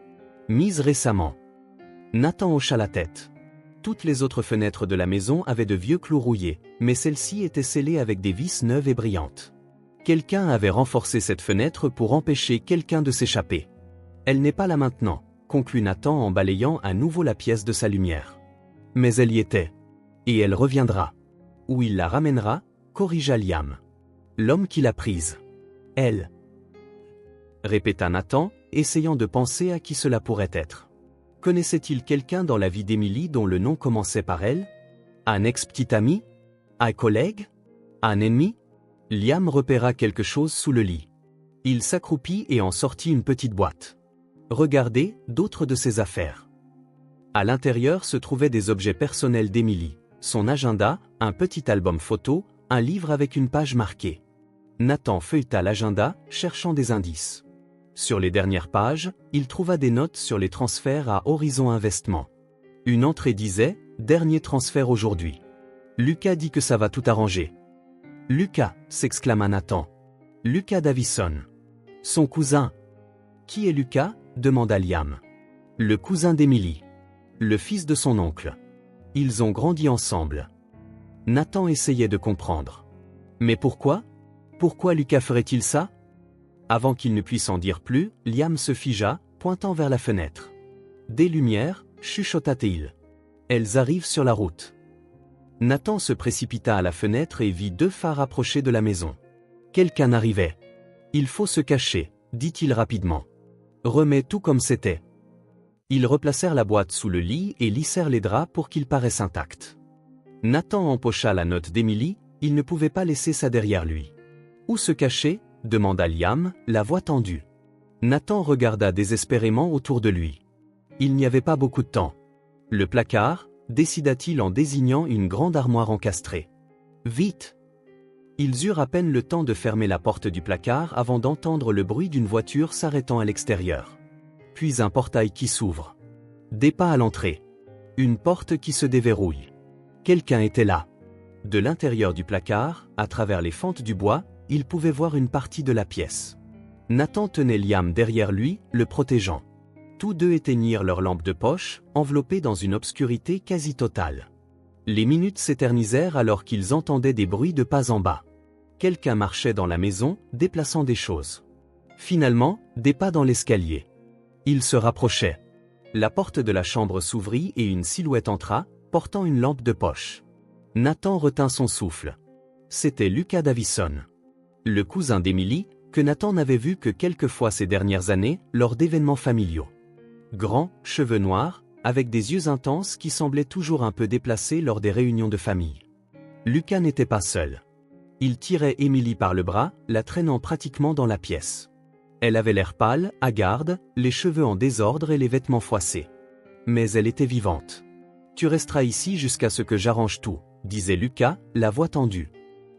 Mises récemment. » Nathan hocha la tête. Toutes les autres fenêtres de la maison avaient de vieux clous rouillés, mais celle-ci était scellée avec des vis neuves et brillantes. Quelqu'un avait renforcé cette fenêtre pour empêcher quelqu'un de s'échapper. Elle n'est pas là maintenant, conclut Nathan en balayant à nouveau la pièce de sa lumière. Mais elle y était. Et elle reviendra. Ou il la ramènera, corrigea Liam. L'homme qui l'a prise. Elle. Répéta Nathan, essayant de penser à qui cela pourrait être. Connaissait-il quelqu'un dans la vie d'Emily dont le nom commençait par elle? Un ex-petit ami? Un collègue? Un ennemi? Liam repéra quelque chose sous le lit. Il s'accroupit et en sortit une petite boîte. Regardez, d'autres de ses affaires. À l'intérieur se trouvaient des objets personnels d'Emily, son agenda, un petit album photo, un livre avec une page marquée. Nathan feuilleta l'agenda, cherchant des indices. Sur les dernières pages, il trouva des notes sur les transferts à Horizon Investissement. Une entrée disait « Dernier transfert aujourd'hui. Lucas dit que ça va tout arranger. » Lucas, s'exclama Nathan. Lucas Davison. Son cousin. Qui est Lucas? Demanda Liam. Le cousin d'Emily. Le fils de son oncle. Ils ont grandi ensemble. Nathan essayait de comprendre. Mais pourquoi? Pourquoi Lucas ferait-il ça? Avant qu'il ne puisse en dire plus, Liam se figea, pointant vers la fenêtre. Des lumières, chuchota-t-il. Elles arrivent sur la route. Nathan se précipita à la fenêtre et vit 2 phares approcher de la maison. Quelqu'un arrivait. Il faut se cacher, dit-il rapidement. Remets tout comme c'était. Ils replacèrent la boîte sous le lit et lissèrent les draps pour qu'ils paraissent intacts. Nathan empocha la note d'Emily, il ne pouvait pas laisser ça derrière lui. Où se cacher? Demanda Liam, la voix tendue. Nathan regarda désespérément autour de lui. Il n'y avait pas beaucoup de temps. Le placard, décida-t-il en désignant une grande armoire encastrée. Vite! Ils eurent à peine le temps de fermer la porte du placard avant d'entendre le bruit d'une voiture s'arrêtant à l'extérieur. Puis un portail qui s'ouvre. Des pas à l'entrée. Une porte qui se déverrouille. Quelqu'un était là. De l'intérieur du placard, à travers les fentes du bois, il pouvait voir une partie de la pièce. Nathan tenait Liam derrière lui, le protégeant. Tous deux éteignirent leurs lampes de poche, enveloppées dans une obscurité quasi totale. Les minutes s'éternisèrent alors qu'ils entendaient des bruits de pas en bas. Quelqu'un marchait dans la maison, déplaçant des choses. Finalement, des pas dans l'escalier. Il se rapprochait. La porte de la chambre s'ouvrit et une silhouette entra, portant une lampe de poche. Nathan retint son souffle. C'était Lucas Davison. Le cousin d'Emily, que Nathan n'avait vu que quelques fois ces dernières années, lors d'événements familiaux. Grand, cheveux noirs, avec des yeux intenses qui semblaient toujours un peu déplacés lors des réunions de famille. Lucas n'était pas seul. Il tirait Emily par le bras, la traînant pratiquement dans la pièce. Elle avait l'air pâle, hagarde, les cheveux en désordre et les vêtements froissés. Mais elle était vivante. « Tu resteras ici jusqu'à ce que j'arrange tout », disait Lucas, la voix tendue.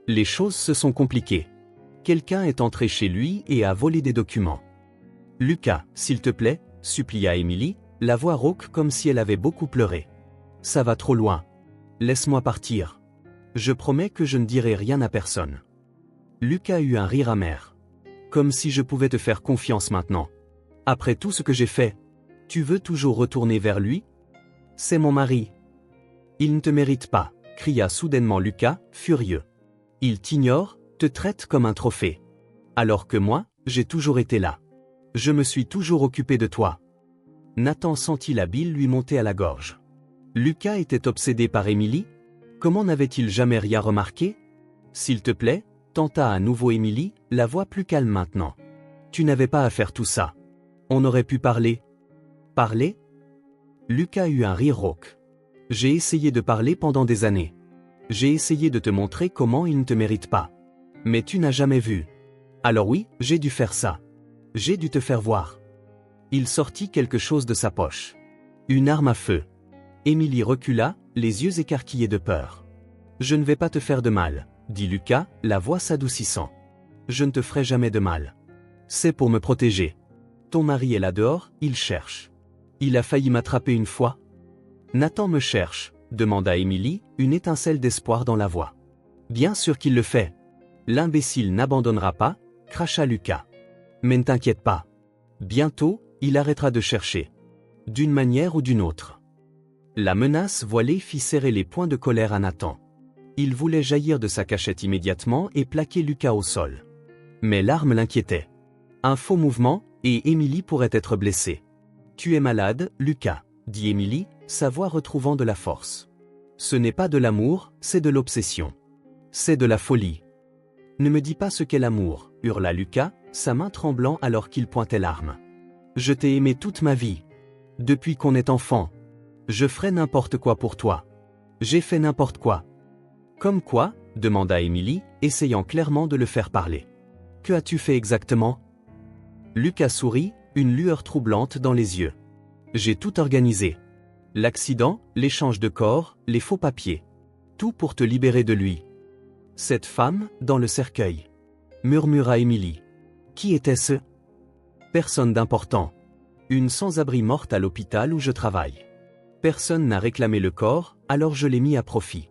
Les choses se sont compliquées. Quelqu'un est entré chez lui et a volé des documents. « Lucas, s'il te plaît », supplia Emily, la voix rauque comme si elle avait beaucoup pleuré. « Ça va trop loin. Laisse-moi partir. Je promets que je ne dirai rien à personne. » Lucas eut un rire amer. « Comme si je pouvais te faire confiance maintenant. Après tout ce que j'ai fait, tu veux toujours retourner vers lui? C'est mon mari. » « Il ne te mérite pas, » cria soudainement Lucas, furieux. « Il t'ignore, te traite comme un trophée. Alors que moi, j'ai toujours été là. Je me suis toujours occupé de toi. » Nathan sentit la bile lui monter à la gorge. Lucas était obsédé par Émilie? Comment n'avait-il jamais rien remarqué? S'il te plaît, tenta à nouveau Émilie, la voix plus calme maintenant. Tu n'avais pas à faire tout ça. On aurait pu parler. Parler? Lucas eut un rire rauque. J'ai essayé de parler pendant des années. J'ai essayé de te montrer comment il ne te mérite pas. Mais tu n'as jamais vu. Alors oui, j'ai dû faire ça. J'ai dû te faire voir. Il sortit quelque chose de sa poche. Une arme à feu. Émilie recula, les yeux écarquillés de peur. Je ne vais pas te faire de mal, dit Lucas, la voix s'adoucissant. Je ne te ferai jamais de mal. C'est pour me protéger. Ton mari est là dehors, il cherche. Il a failli m'attraper une fois. Nathan me cherche, demanda Émilie, une étincelle d'espoir dans la voix. Bien sûr qu'il le fait. L'imbécile n'abandonnera pas, cracha Lucas. Mais ne t'inquiète pas. Bientôt, il arrêtera de chercher. D'une manière ou d'une autre. La menace voilée fit serrer les poings de colère à Nathan. Il voulait jaillir de sa cachette immédiatement et plaquer Lucas au sol. Mais l'arme l'inquiétait. Un faux mouvement, et Émilie pourrait être blessée. Tu es malade, Lucas, dit Émilie, sa voix retrouvant de la force. Ce n'est pas de l'amour, c'est de l'obsession. C'est de la folie. Ne me dis pas ce qu'est l'amour, hurla Lucas, sa main tremblant alors qu'il pointait l'arme. Je t'ai aimé toute ma vie. Depuis qu'on est enfant. Je ferai n'importe quoi pour toi. J'ai fait n'importe quoi. Comme quoi? Demanda Émilie, essayant clairement de le faire parler. Que as-tu fait exactement? Lucas sourit, une lueur troublante dans les yeux. J'ai tout organisé. L'accident, l'échange de corps, les faux papiers. Tout pour te libérer de lui. Cette femme, dans le cercueil. Murmura Émilie. Qui était-ce? Personne d'important. Une sans-abri morte à l'hôpital où je travaille. Personne n'a réclamé le corps, alors je l'ai mis à profit.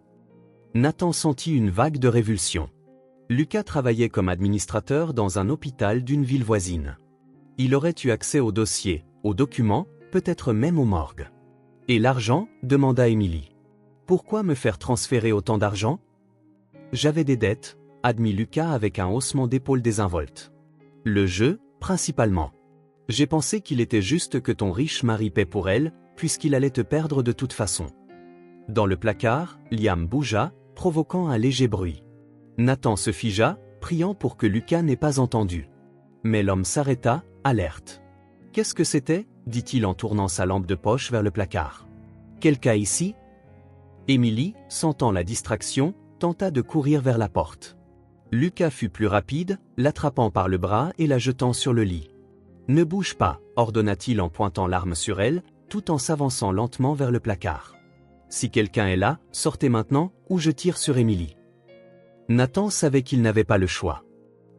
Nathan sentit une vague de révulsion. Lucas travaillait comme administrateur dans un hôpital d'une ville voisine. Il aurait eu accès aux dossiers, aux documents, peut-être même aux morgues. Et l'argent? Demanda Émilie. Pourquoi me faire transférer autant d'argent? J'avais des dettes, admit Lucas avec un haussement d'épaule désinvolte. Le jeu, principalement. J'ai pensé qu'il était juste que ton riche mari paie pour elle, puisqu'il allait te perdre de toute façon. Dans le placard, Liam bougea, provoquant un léger bruit. Nathan se figea, priant pour que Lucas n'ait pas entendu. Mais l'homme s'arrêta, alerte. Qu'est-ce que c'était? Dit-il en tournant sa lampe de poche vers le placard. Quelqu'un ici? Émilie, sentant la distraction, tenta de courir vers la porte. Lucas fut plus rapide, l'attrapant par le bras et la jetant sur le lit. Ne bouge pas, ordonna-t-il en pointant l'arme sur elle, tout en s'avançant lentement vers le placard. Si quelqu'un est là, sortez maintenant, ou je tire sur Émilie. Nathan savait qu'il n'avait pas le choix.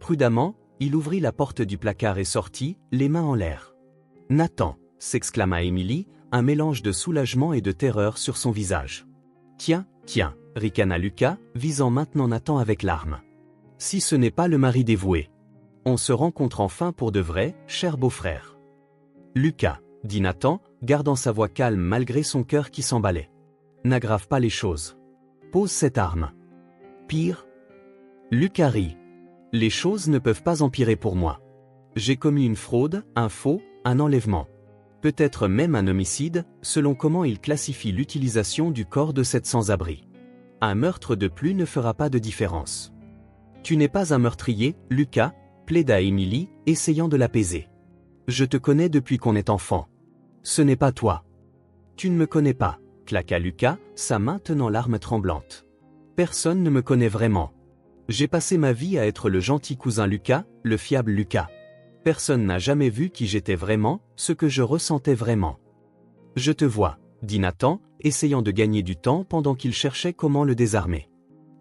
Prudemment, il ouvrit la porte du placard et sortit, les mains en l'air. Nathan, s'exclama Émilie, un mélange de soulagement et de terreur sur son visage. Tiens, ricana Lucas, visant maintenant Nathan avec l'arme. Si ce n'est pas le mari dévoué. On se rencontre enfin pour de vrai, cher beau-frère. Lucas, dit Nathan, gardant sa voix calme malgré son cœur qui s'emballait. N'aggrave pas les choses. Pose cette arme. Pire. Lucas rit. Les choses ne peuvent pas empirer pour moi. J'ai commis une fraude, un faux, un enlèvement. Peut-être même un homicide, selon comment il classifie l'utilisation du corps de cette sans-abri. Un meurtre de plus ne fera pas de différence. Tu n'es pas un meurtrier, Lucas, plaida Émilie, essayant de l'apaiser. Je te connais depuis qu'on est enfant. Ce n'est pas toi. Tu ne me connais pas, claqua Lucas, sa main tenant l'arme tremblante. Personne ne me connaît vraiment. J'ai passé ma vie à être le gentil cousin Lucas, le fiable Lucas. Personne n'a jamais vu qui j'étais vraiment, ce que je ressentais vraiment. Je te vois, dit Nathan, essayant de gagner du temps pendant qu'il cherchait comment le désarmer.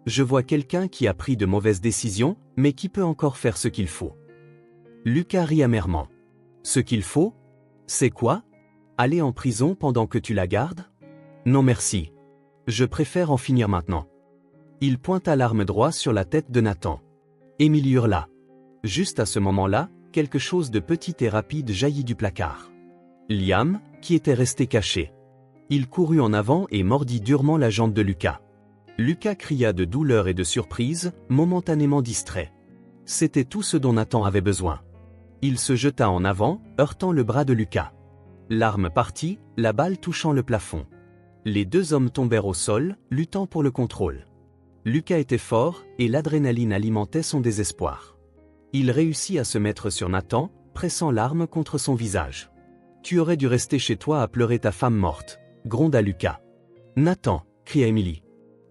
Je vois quelqu'un qui a pris de mauvaises décisions, mais qui peut encore faire ce qu'il faut. Lucas rit amèrement. Ce qu'il faut? C'est quoi? Aller en prison pendant que tu la gardes? Non merci. Je préfère en finir maintenant. Il pointa l'arme droite sur la tête de Nathan. Émilie hurla. Juste à ce moment-là, quelque chose de petit et rapide jaillit du placard. Liam, qui était resté caché. Il courut en avant et mordit durement la jambe de Lucas. Lucas cria de douleur et de surprise, momentanément distrait. C'était tout ce dont Nathan avait besoin. Il se jeta en avant, heurtant le bras de Lucas. L'arme partit, la balle touchant le plafond. Les deux hommes tombèrent au sol, luttant pour le contrôle. Lucas était fort, et l'adrénaline alimentait son désespoir. Il réussit à se mettre sur Nathan, pressant l'arme contre son visage. « Tu aurais dû rester chez toi à pleurer ta femme morte », gronda Lucas. « Nathan » cria Emily.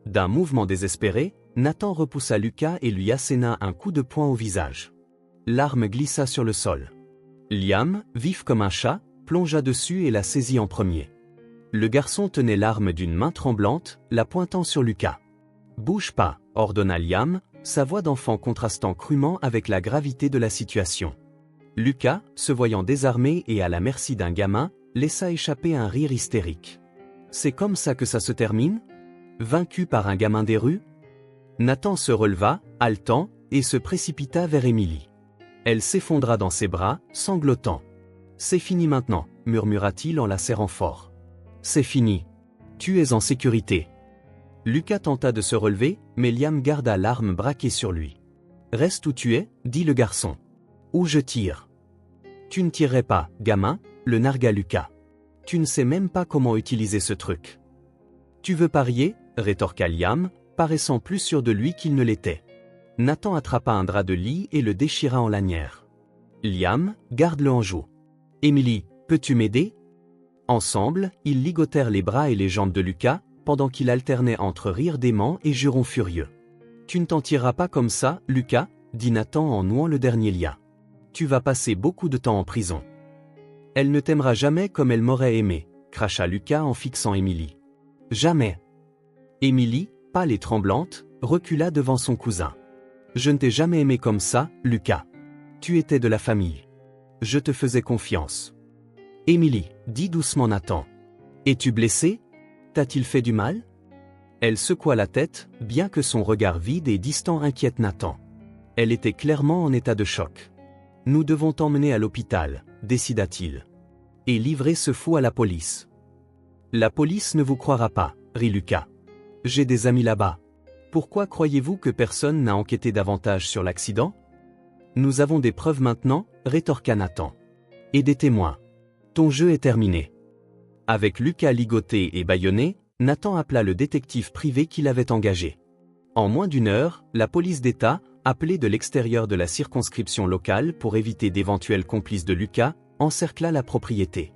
D'un mouvement désespéré, Nathan repoussa Lucas et lui asséna un coup de poing au visage. L'arme glissa sur le sol. Liam, vif comme un chat, plongea dessus et la saisit en premier. Le garçon tenait l'arme d'une main tremblante, la pointant sur Lucas. « Bouge pas », ordonna Liam, sa voix d'enfant contrastant crûment avec la gravité de la situation. Lucas, se voyant désarmé et à la merci d'un gamin, laissa échapper un rire hystérique. « C'est comme ça que ça se termine ? Vaincu par un gamin des rues ?» Nathan se releva, haletant, et se précipita vers Emily. Elle s'effondra dans ses bras, sanglotant. « C'est fini maintenant », murmura-t-il en la serrant fort. « C'est fini. Tu es en sécurité. » Lucas tenta de se relever, mais Liam garda l'arme braquée sur lui. « Reste où tu es, » dit le garçon. « Ou je tire. »« Tu ne tirerais pas, gamin, » le nargua Lucas. « Tu ne sais même pas comment utiliser ce truc. »« Tu veux parier » rétorqua Liam, paraissant plus sûr de lui qu'il ne l'était. Nathan attrapa un drap de lit et le déchira en lanière. « Liam, garde-le en joue. »« Emily, peux-tu m'aider ?» Ensemble, ils ligotèrent les bras et les jambes de Lucas, pendant qu'il alternait entre rires dément et jurons furieux. « Tu ne t'en tireras pas comme ça, Lucas » dit Nathan en nouant le dernier lien. « Tu vas passer beaucoup de temps en prison. »« Elle ne t'aimera jamais comme elle m'aurait aimé » cracha Lucas en fixant Emily. « Jamais !» Emily, pâle et tremblante, recula devant son cousin. « Je ne t'ai jamais aimé comme ça, Lucas. Tu étais de la famille. Je te faisais confiance. »« Emily, dit doucement Nathan. Es-tu blessée ? T'a-t-il fait du mal ?» Elle secoua la tête, bien que son regard vide et distant inquiète Nathan. Elle était clairement en état de choc. « Nous devons t'emmener à l'hôpital, » décida-t-il. « Et livrer ce fou à la police. »« La police ne vous croira pas, » rit Lucas. « J'ai des amis là-bas. Pourquoi croyez-vous que personne n'a enquêté davantage sur l'accident ? » Nous avons des preuves maintenant, rétorqua Nathan. Et des témoins. Ton jeu est terminé. Avec Lucas ligoté et bâillonné, Nathan appela le détective privé qu'il avait engagé. En moins d'une heure, la police d'État, appelée de l'extérieur de la circonscription locale pour éviter d'éventuels complices de Lucas, encercla la propriété.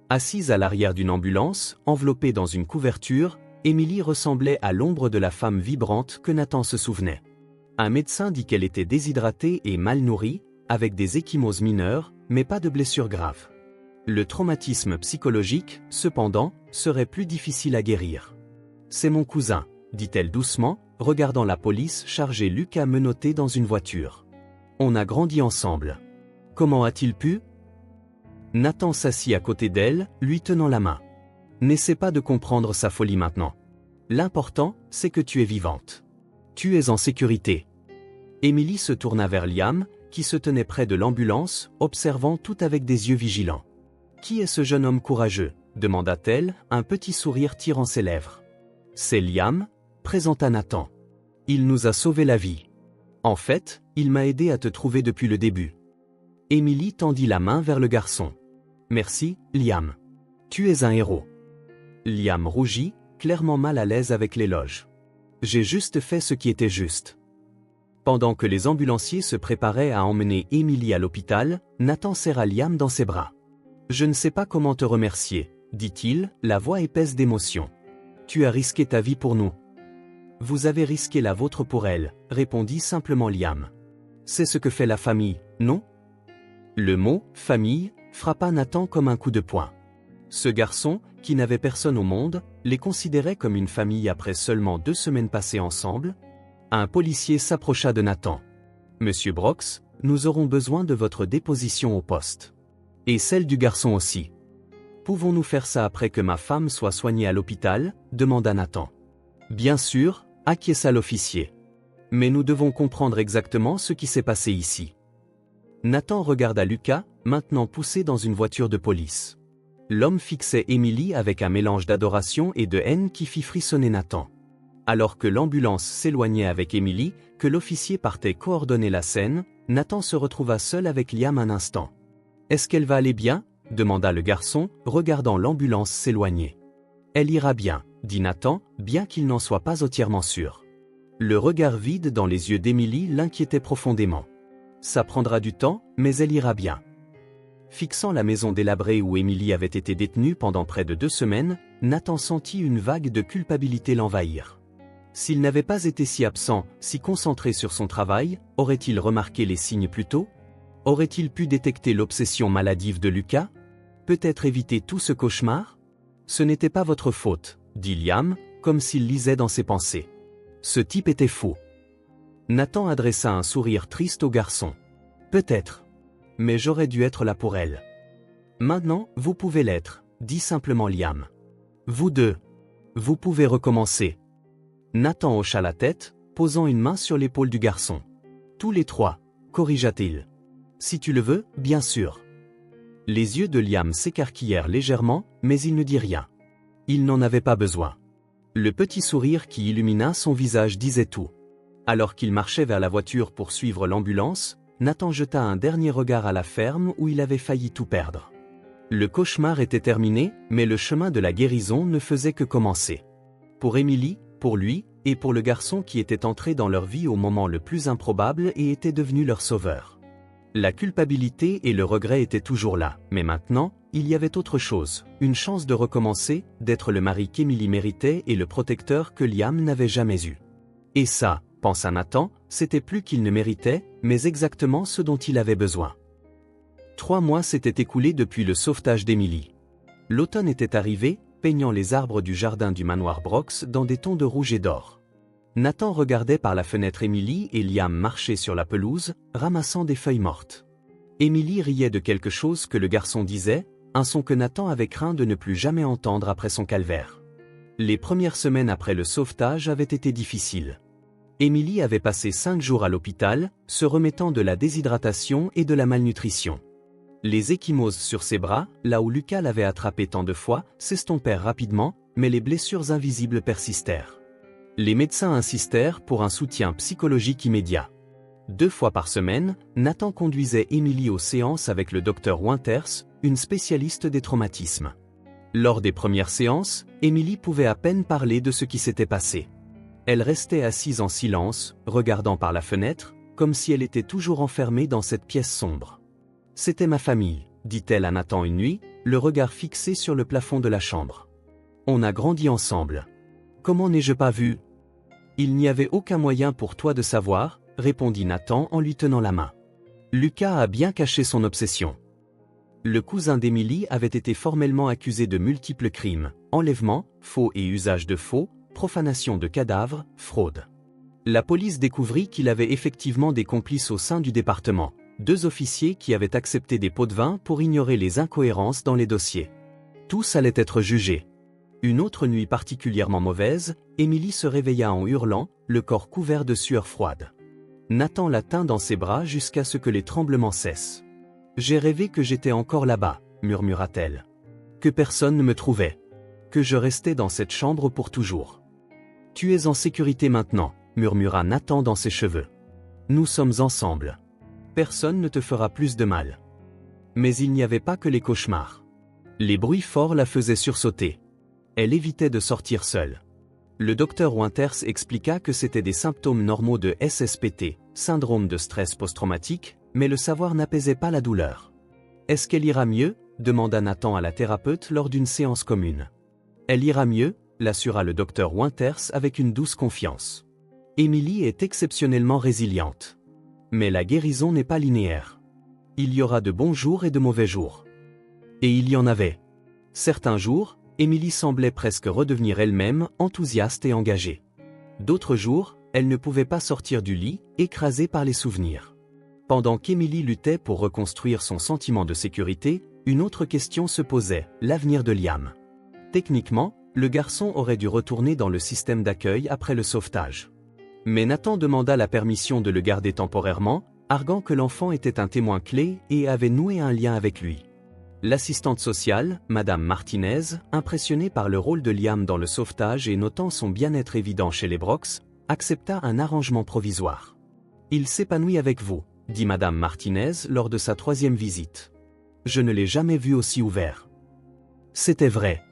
Assise à l'arrière d'une ambulance, enveloppée dans une couverture, Emily ressemblait à l'ombre de la femme vibrante que Nathan se souvenait. Un médecin dit qu'elle était déshydratée et mal nourrie, avec des ecchymoses mineures, mais pas de blessures graves. Le traumatisme psychologique, cependant, serait plus difficile à guérir. « C'est mon cousin », dit-elle doucement, regardant la police charger Lucas menotté dans une voiture. « On a grandi ensemble. Comment a-t-il pu ?» Nathan s'assit à côté d'elle, lui tenant la main. « N'essaie pas de comprendre sa folie maintenant. L'important, c'est que tu es vivante. Tu es en sécurité. » Emily se tourna vers Liam, qui se tenait près de l'ambulance, observant tout avec des yeux vigilants. « Qui est ce jeune homme courageux ?» demanda-t-elle, un petit sourire tirant ses lèvres. « C'est Liam » présenta Nathan. « Il nous a sauvé la vie. En fait, il m'a aidé à te trouver depuis le début. » Emily tendit la main vers le garçon. « Merci, Liam. Tu es un héros. » Liam rougit, clairement mal à l'aise avec l'éloge. « J'ai juste fait ce qui était juste. » Pendant que les ambulanciers se préparaient à emmener Emily à l'hôpital, Nathan serra Liam dans ses bras. « Je ne sais pas comment te remercier, » dit-il, la voix épaisse d'émotion. « Tu as risqué ta vie pour nous. »« Vous avez risqué la vôtre pour elle, » répondit simplement Liam. « C'est ce que fait la famille, non ?» Le mot « famille » frappa Nathan comme un coup de poing. Ce garçon, qui n'avait personne au monde, les considérait comme une famille après seulement 2 semaines passées ensemble. Un policier s'approcha de Nathan. « Monsieur Brox, nous aurons besoin de votre déposition au poste. Et celle du garçon aussi. »« Pouvons-nous faire ça après que ma femme soit soignée à l'hôpital » demanda Nathan. « Bien sûr » acquiesça l'officier. « Mais nous devons comprendre exactement ce qui s'est passé ici. » Nathan regarda Lucas, maintenant poussé dans une voiture de police. L'homme fixait Emily avec un mélange d'adoration et de haine qui fit frissonner Nathan. Alors que l'ambulance s'éloignait avec Emily, que l'officier partait coordonner la scène, Nathan se retrouva seul avec Liam un instant. « Est-ce qu'elle va aller bien ?» demanda le garçon, regardant l'ambulance s'éloigner. elle ira bien, dit Nathan, bien qu'il n'en soit pas entièrement sûr. Le regard vide dans les yeux d'Émilie l'inquiétait profondément. Ça prendra du temps, mais elle ira bien. Fixant la maison délabrée où Émilie avait été détenue pendant près de 2 semaines, Nathan sentit une vague de culpabilité l'envahir. S'il n'avait pas été si absent, si concentré sur son travail, aurait-il remarqué les signes plus tôt? Aurait-il pu détecter l'obsession maladive de Lucas? Peut-être éviter tout ce cauchemar? Ce n'était pas votre faute, dit Liam, comme s'il lisait dans ses pensées. Ce type était fou. Nathan adressa un sourire triste au garçon. Peut-être. Mais j'aurais dû être là pour elle. Maintenant, vous pouvez l'être, dit simplement Liam. Vous deux. Vous pouvez recommencer. Nathan hocha la tête, posant une main sur l'épaule du garçon. Tous les trois, corrigea-t-il. Si tu le veux, bien sûr. Les yeux de Liam s'écarquillèrent légèrement, mais il ne dit rien. Il n'en avait pas besoin. Le petit sourire qui illumina son visage disait tout. Alors qu'il marchait vers la voiture pour suivre l'ambulance, Nathan jeta un dernier regard à la ferme où il avait failli tout perdre. Le cauchemar était terminé, mais le chemin de la guérison ne faisait que commencer. Pour Émilie, pour lui, et pour le garçon qui était entré dans leur vie au moment le plus improbable et était devenu leur sauveur. La culpabilité et le regret étaient toujours là, mais maintenant, il y avait autre chose, une chance de recommencer, d'être le mari qu'Émilie méritait et le protecteur que Liam n'avait jamais eu. Et ça, pensa Nathan, c'était plus qu'il ne méritait, mais exactement ce dont il avait besoin. 3 mois s'étaient écoulés depuis le sauvetage d'Émilie. L'automne était arrivé, peignant les arbres du jardin du manoir Brox dans des tons de rouge et d'or. Nathan regardait par la fenêtre Émilie et Liam marcher sur la pelouse, ramassant des feuilles mortes. Émilie riait de quelque chose que le garçon disait, un son que Nathan avait craint de ne plus jamais entendre après son calvaire. Les premières semaines après le sauvetage avaient été difficiles. Émilie avait passé 5 jours à l'hôpital, se remettant de la déshydratation et de la malnutrition. Les ecchymoses sur ses bras, là où Lucas l'avait attrapé tant de fois, s'estompèrent rapidement, mais les blessures invisibles persistèrent. Les médecins insistèrent pour un soutien psychologique immédiat. 2 fois par semaine, Nathan conduisait Émilie aux séances avec le docteur Winters, une spécialiste des traumatismes. Lors des premières séances, Émilie pouvait à peine parler de ce qui s'était passé. Elle restait assise en silence, regardant par la fenêtre, comme si elle était toujours enfermée dans cette pièce sombre. « C'était ma famille », dit-elle à Nathan une nuit, le regard fixé sur le plafond de la chambre. « On a grandi ensemble. Comment n'ai-je pas vu ?» « Il n'y avait aucun moyen pour toi de savoir, » répondit Nathan en lui tenant la main. Lucas a bien caché son obsession. Le cousin d'Émilie avait été formellement accusé de multiples crimes, enlèvement, faux et usage de faux, profanation de cadavres, fraude. La police découvrit qu'il avait effectivement des complices au sein du département, 2 officiers qui avaient accepté des pots de vin pour ignorer les incohérences dans les dossiers. Tous allaient être jugés. Une autre nuit particulièrement mauvaise, Émilie se réveilla en hurlant, le corps couvert de sueur froide. Nathan la tint dans ses bras jusqu'à ce que les tremblements cessent. « J'ai rêvé que j'étais encore là-bas, » murmura-t-elle. « Que personne ne me trouvait. Que je restais dans cette chambre pour toujours. »« Tu es en sécurité maintenant, » murmura Nathan dans ses cheveux. « Nous sommes ensemble. Personne ne te fera plus de mal. » Mais il n'y avait pas que les cauchemars. Les bruits forts la faisaient sursauter. Elle évitait de sortir seule. Le docteur Winters expliqua que c'était des symptômes normaux de SSPT, syndrome de stress post-traumatique, mais le savoir n'apaisait pas la douleur. « Est-ce qu'elle ira mieux ?» demanda Nathan à la thérapeute lors d'une séance commune. « Elle ira mieux », l'assura le docteur Winters avec une douce confiance. « Émilie est exceptionnellement résiliente. Mais la guérison n'est pas linéaire. Il y aura de bons jours et de mauvais jours. » Et il y en avait. Certains jours, Émilie semblait presque redevenir elle-même, enthousiaste et engagée. D'autres jours, elle ne pouvait pas sortir du lit, écrasée par les souvenirs. Pendant qu'Émilie luttait pour reconstruire son sentiment de sécurité, une autre question se posait, l'avenir de Liam. Techniquement, le garçon aurait dû retourner dans le système d'accueil après le sauvetage. Mais Nathan demanda la permission de le garder temporairement, arguant que l'enfant était un témoin clé et avait noué un lien avec lui. L'assistante sociale, Madame Martinez, impressionnée par le rôle de Liam dans le sauvetage et notant son bien-être évident chez les Brox, accepta un arrangement provisoire. « Il s'épanouit avec vous, » dit Madame Martinez lors de sa 3e visite. « Je ne l'ai jamais vu aussi ouvert. » C'était vrai.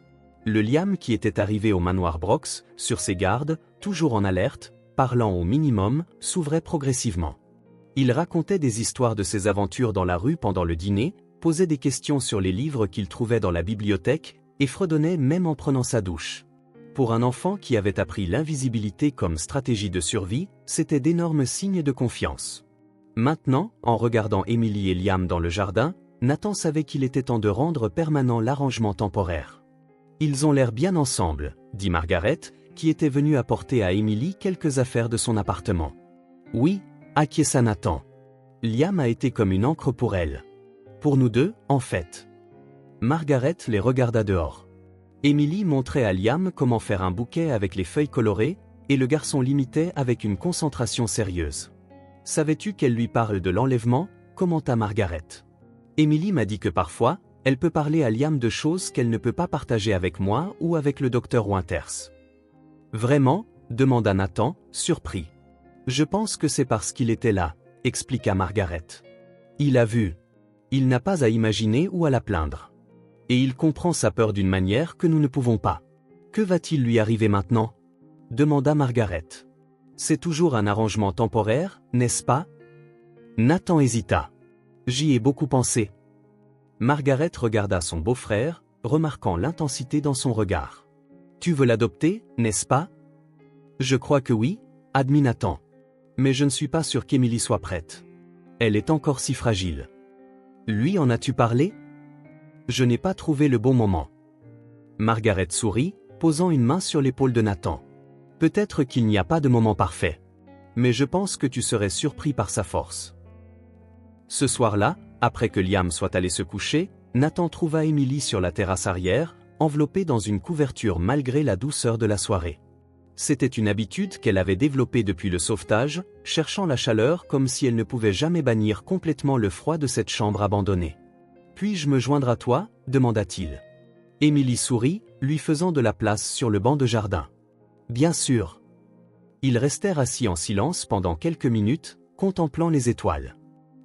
Le Liam qui était arrivé au manoir Brox, sur ses gardes, toujours en alerte, parlant au minimum, s'ouvrait progressivement. Il racontait des histoires de ses aventures dans la rue pendant le dîner, posait des questions sur les livres qu'il trouvait dans la bibliothèque, et fredonnait même en prenant sa douche. Pour un enfant qui avait appris l'invisibilité comme stratégie de survie, c'était d'énormes signes de confiance. Maintenant, en regardant Emily et Liam dans le jardin, Nathan savait qu'il était temps de rendre permanent l'arrangement temporaire. Ils ont l'air bien ensemble, dit Margaret, qui était venue apporter à Emily quelques affaires de son appartement. Oui, acquiesça Nathan. Liam a été comme une encre pour elle. Pour nous deux, en fait. Margaret les regarda dehors. Emily montrait à Liam comment faire un bouquet avec les feuilles colorées, et le garçon l'imitait avec une concentration sérieuse. Savais-tu qu'elle lui parle de l'enlèvement, commenta Margaret. Emily m'a dit que parfois, elle peut parler à Liam de choses qu'elle ne peut pas partager avec moi ou avec le docteur Winters. Vraiment, demanda Nathan, surpris. Je pense que c'est parce qu'il était là, expliqua Margaret. Il a vu. Il n'a pas à imaginer ou à la plaindre. Et il comprend sa peur d'une manière que nous ne pouvons pas. Que va-t-il lui arriver maintenant? Demanda Margaret. C'est toujours un arrangement temporaire, n'est-ce pas? Nathan hésita. J'y ai beaucoup pensé. Margaret regarda son beau-frère, remarquant l'intensité dans son regard. Tu veux l'adopter, n'est-ce pas? Je crois que oui, admit Nathan. Mais je ne suis pas sûr qu'Emily soit prête. Elle est encore si fragile. Lui en as-tu parlé? Je n'ai pas trouvé le bon moment. Margaret sourit, posant une main sur l'épaule de Nathan. Peut-être qu'il n'y a pas de moment parfait. Mais je pense que tu serais surpris par sa force. Ce soir-là, après que Liam soit allé se coucher, Nathan trouva Emily sur la terrasse arrière, enveloppée dans une couverture malgré la douceur de la soirée. C'était une habitude qu'elle avait développée depuis le sauvetage, cherchant la chaleur comme si elle ne pouvait jamais bannir complètement le froid de cette chambre abandonnée. « Puis-je me joindre à toi ?» demanda-t-il. Emily sourit, lui faisant de la place sur le banc de jardin. « Bien sûr. » Ils restèrent assis en silence pendant quelques minutes, contemplant les étoiles.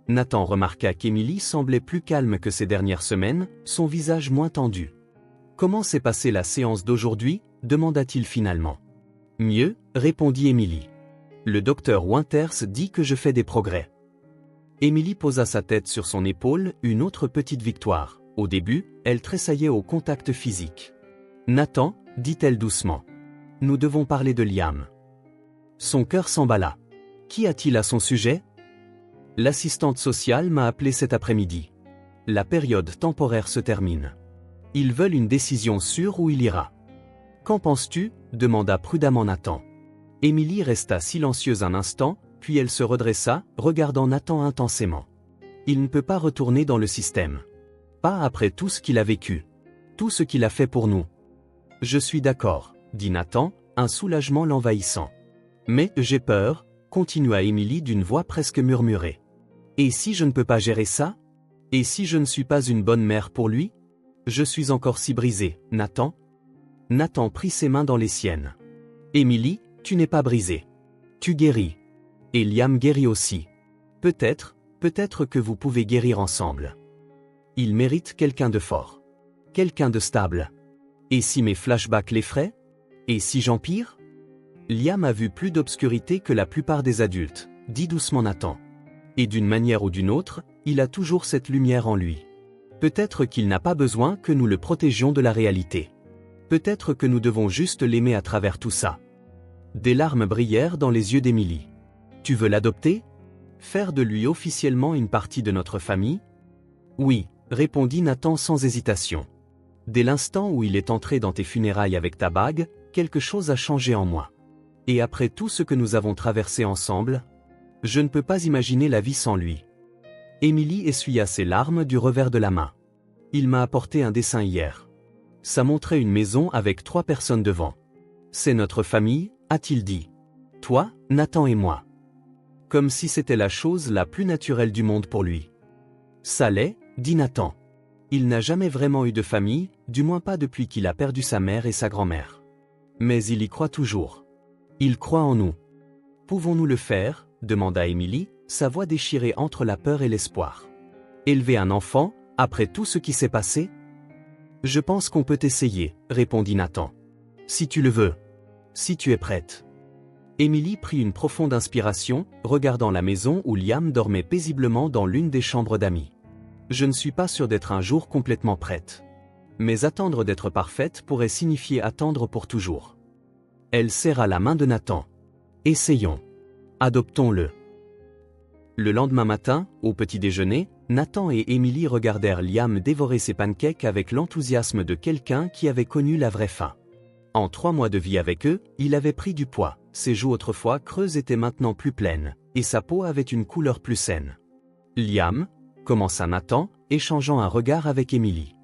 Nathan remarqua qu'Emily semblait plus calme que ces dernières semaines, son visage moins tendu. « Comment s'est passée la séance d'aujourd'hui ?» demanda-t-il finalement. « Mieux, » répondit Emily. « Le docteur Winters dit que je fais des progrès. » Emily posa sa tête sur son épaule, une autre petite victoire. Au début, elle tressaillait au contact physique. « Nathan, » dit-elle doucement. « Nous devons parler de Liam. » Son cœur s'emballa. « Qu'y a-t-il à son sujet ? » L'assistante sociale m'a appelé cet après-midi. La période temporaire se termine. Ils veulent une décision sûre où il ira. Qu'en penses-tu ? demanda prudemment Nathan. Emily resta silencieuse un instant, puis elle se redressa, regardant Nathan intensément. Il ne peut pas retourner dans le système. Pas après tout ce qu'il a vécu. Tout ce qu'il a fait pour nous. Je suis d'accord, dit Nathan, un soulagement l'envahissant. Mais j'ai peur, continua Emily d'une voix presque murmurée. Et si je ne peux pas gérer ça? Et si je ne suis pas une bonne mère pour lui? Je suis encore si brisée, Nathan. Nathan prit ses mains dans les siennes. Emily, tu n'es pas brisée. Tu guéris. Et Liam guérit aussi. Peut-être que vous pouvez guérir ensemble. Il mérite quelqu'un de fort. Quelqu'un de stable. Et si mes flashbacks l'effraient? Et si j'empire? Liam a vu plus d'obscurité que la plupart des adultes, dit doucement Nathan. Et d'une manière ou d'une autre, il a toujours cette lumière en lui. Peut-être qu'il n'a pas besoin que nous le protégions de la réalité. Peut-être que nous devons juste l'aimer à travers tout ça. Des larmes brillèrent dans les yeux d'Emily. Tu veux l'adopter? Faire de lui officiellement une partie de notre famille? Oui, répondit Nathan sans hésitation. Dès l'instant où il est entré dans tes funérailles avec ta bague, quelque chose a changé en moi. Et après tout ce que nous avons traversé ensemble, je ne peux pas imaginer la vie sans lui. Emily essuya ses larmes du revers de la main. Il m'a apporté un dessin hier. Ça montrait une maison avec 3 personnes devant. C'est notre famille, a-t-il dit. Toi, Nathan et moi. Comme si c'était la chose la plus naturelle du monde pour lui. Ça l'est, dit Nathan. Il n'a jamais vraiment eu de famille, du moins pas depuis qu'il a perdu sa mère et sa grand-mère. Mais il y croit toujours. Il croit en nous. Pouvons-nous le faire? Demanda Emily, sa voix déchirée entre la peur et l'espoir. Élever un enfant, après tout ce qui s'est passé? Je pense qu'on peut essayer, répondit Nathan. Si tu le veux. Si tu es prête. Émilie prit une profonde inspiration, regardant la maison où Liam dormait paisiblement dans l'une des chambres d'amis. Je ne suis pas sûre d'être un jour complètement prête. Mais attendre d'être parfaite pourrait signifier attendre pour toujours. Elle serra la main de Nathan. Essayons. Adoptons-le. Le lendemain matin, au petit déjeuner, Nathan et Émilie regardèrent Liam dévorer ses pancakes avec l'enthousiasme de quelqu'un qui avait connu la vraie faim. En 3 mois de vie avec eux, il avait pris du poids, ses joues autrefois creuses étaient maintenant plus pleines, et sa peau avait une couleur plus saine. Liam, commença Nathan, échangeant un regard avec Émilie.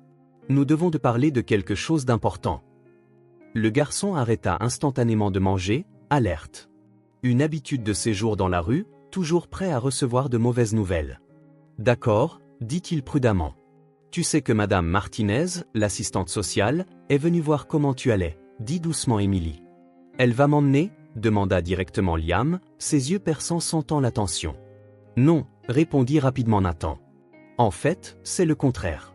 Nous devons te parler de quelque chose d'important. Le garçon arrêta instantanément de manger, alerte. Une habitude de séjour dans la rue, toujours prêt à recevoir de mauvaises nouvelles. D'accord, dit-il prudemment. Tu sais que Madame Martinez, l'assistante sociale, est venue voir comment tu allais, dit doucement Émilie. Elle va m'emmener, demanda directement Liam, ses yeux perçants sentant l'attention. Non, répondit rapidement Nathan. En fait, c'est le contraire.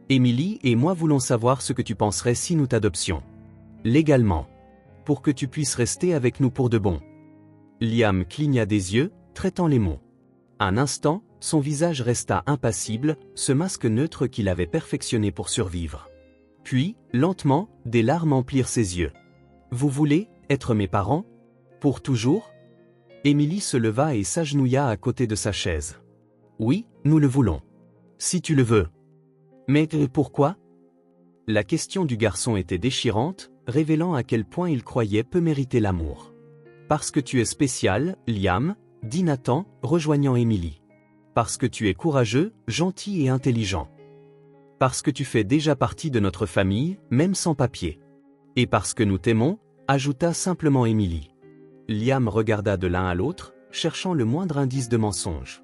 Émilie et moi voulons savoir ce que tu penserais si nous t'adoptions. Légalement. Pour que tu puisses rester avec nous pour de bon. Liam cligna des yeux, traitant les mots. Un instant, son visage resta impassible, ce masque neutre qu'il avait perfectionné pour survivre. Puis, lentement, des larmes emplirent ses yeux. Vous voulez être mes parents? Pour toujours? Émilie se leva et s'agenouilla à côté de sa chaise. Oui, nous le voulons. Si tu le veux. Mais pourquoi? La question du garçon était déchirante, révélant à quel point il croyait peu mériter l'amour. Parce que tu es spécial, Liam, dit Nathan, rejoignant Émilie. Parce que tu es courageux, gentil et intelligent. Parce que tu fais déjà partie de notre famille, même sans papier. Et parce que nous t'aimons, ajouta simplement Émilie. Liam regarda de l'un à l'autre, cherchant le moindre indice de mensonge.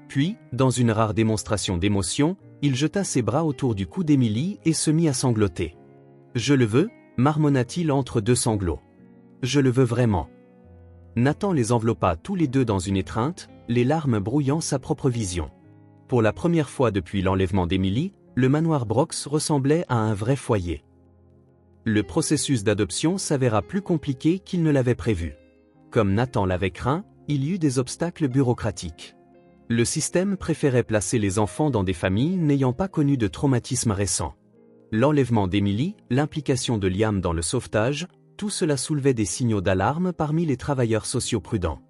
Puis, dans une rare démonstration d'émotion, il jeta ses bras autour du cou d'Émilie et se mit à sangloter. Je le veux, marmonna-t-il entre 2 sanglots. Je le veux vraiment. Nathan les enveloppa tous les deux dans une étreinte, les larmes brouillant sa propre vision. Pour la première fois depuis l'enlèvement d'Émilie, le manoir Brox ressemblait à un vrai foyer. Le processus d'adoption s'avéra plus compliqué qu'il ne l'avait prévu. Comme Nathan l'avait craint, il y eut des obstacles bureaucratiques. Le système préférait placer les enfants dans des familles n'ayant pas connu de traumatisme récent. L'enlèvement d'Émilie, l'implication de Liam dans le sauvetage, tout cela soulevait des signaux d'alarme parmi les travailleurs sociaux prudents.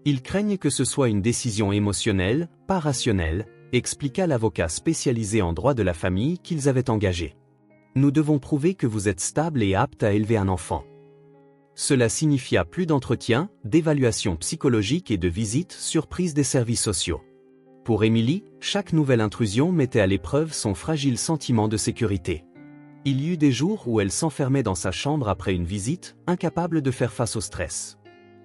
Ils craignent que ce soit une décision émotionnelle, pas rationnelle, expliqua l'avocat spécialisé en droit de la famille qu'ils avaient engagé. Nous devons prouver que vous êtes stable et apte à élever un enfant. Cela signifia plus d'entretien, d'évaluation psychologique et de visites surprises des services sociaux. Pour Émilie, chaque nouvelle intrusion mettait à l'épreuve son fragile sentiment de sécurité. Il y eut des jours où elle s'enfermait dans sa chambre après une visite, incapable de faire face au stress.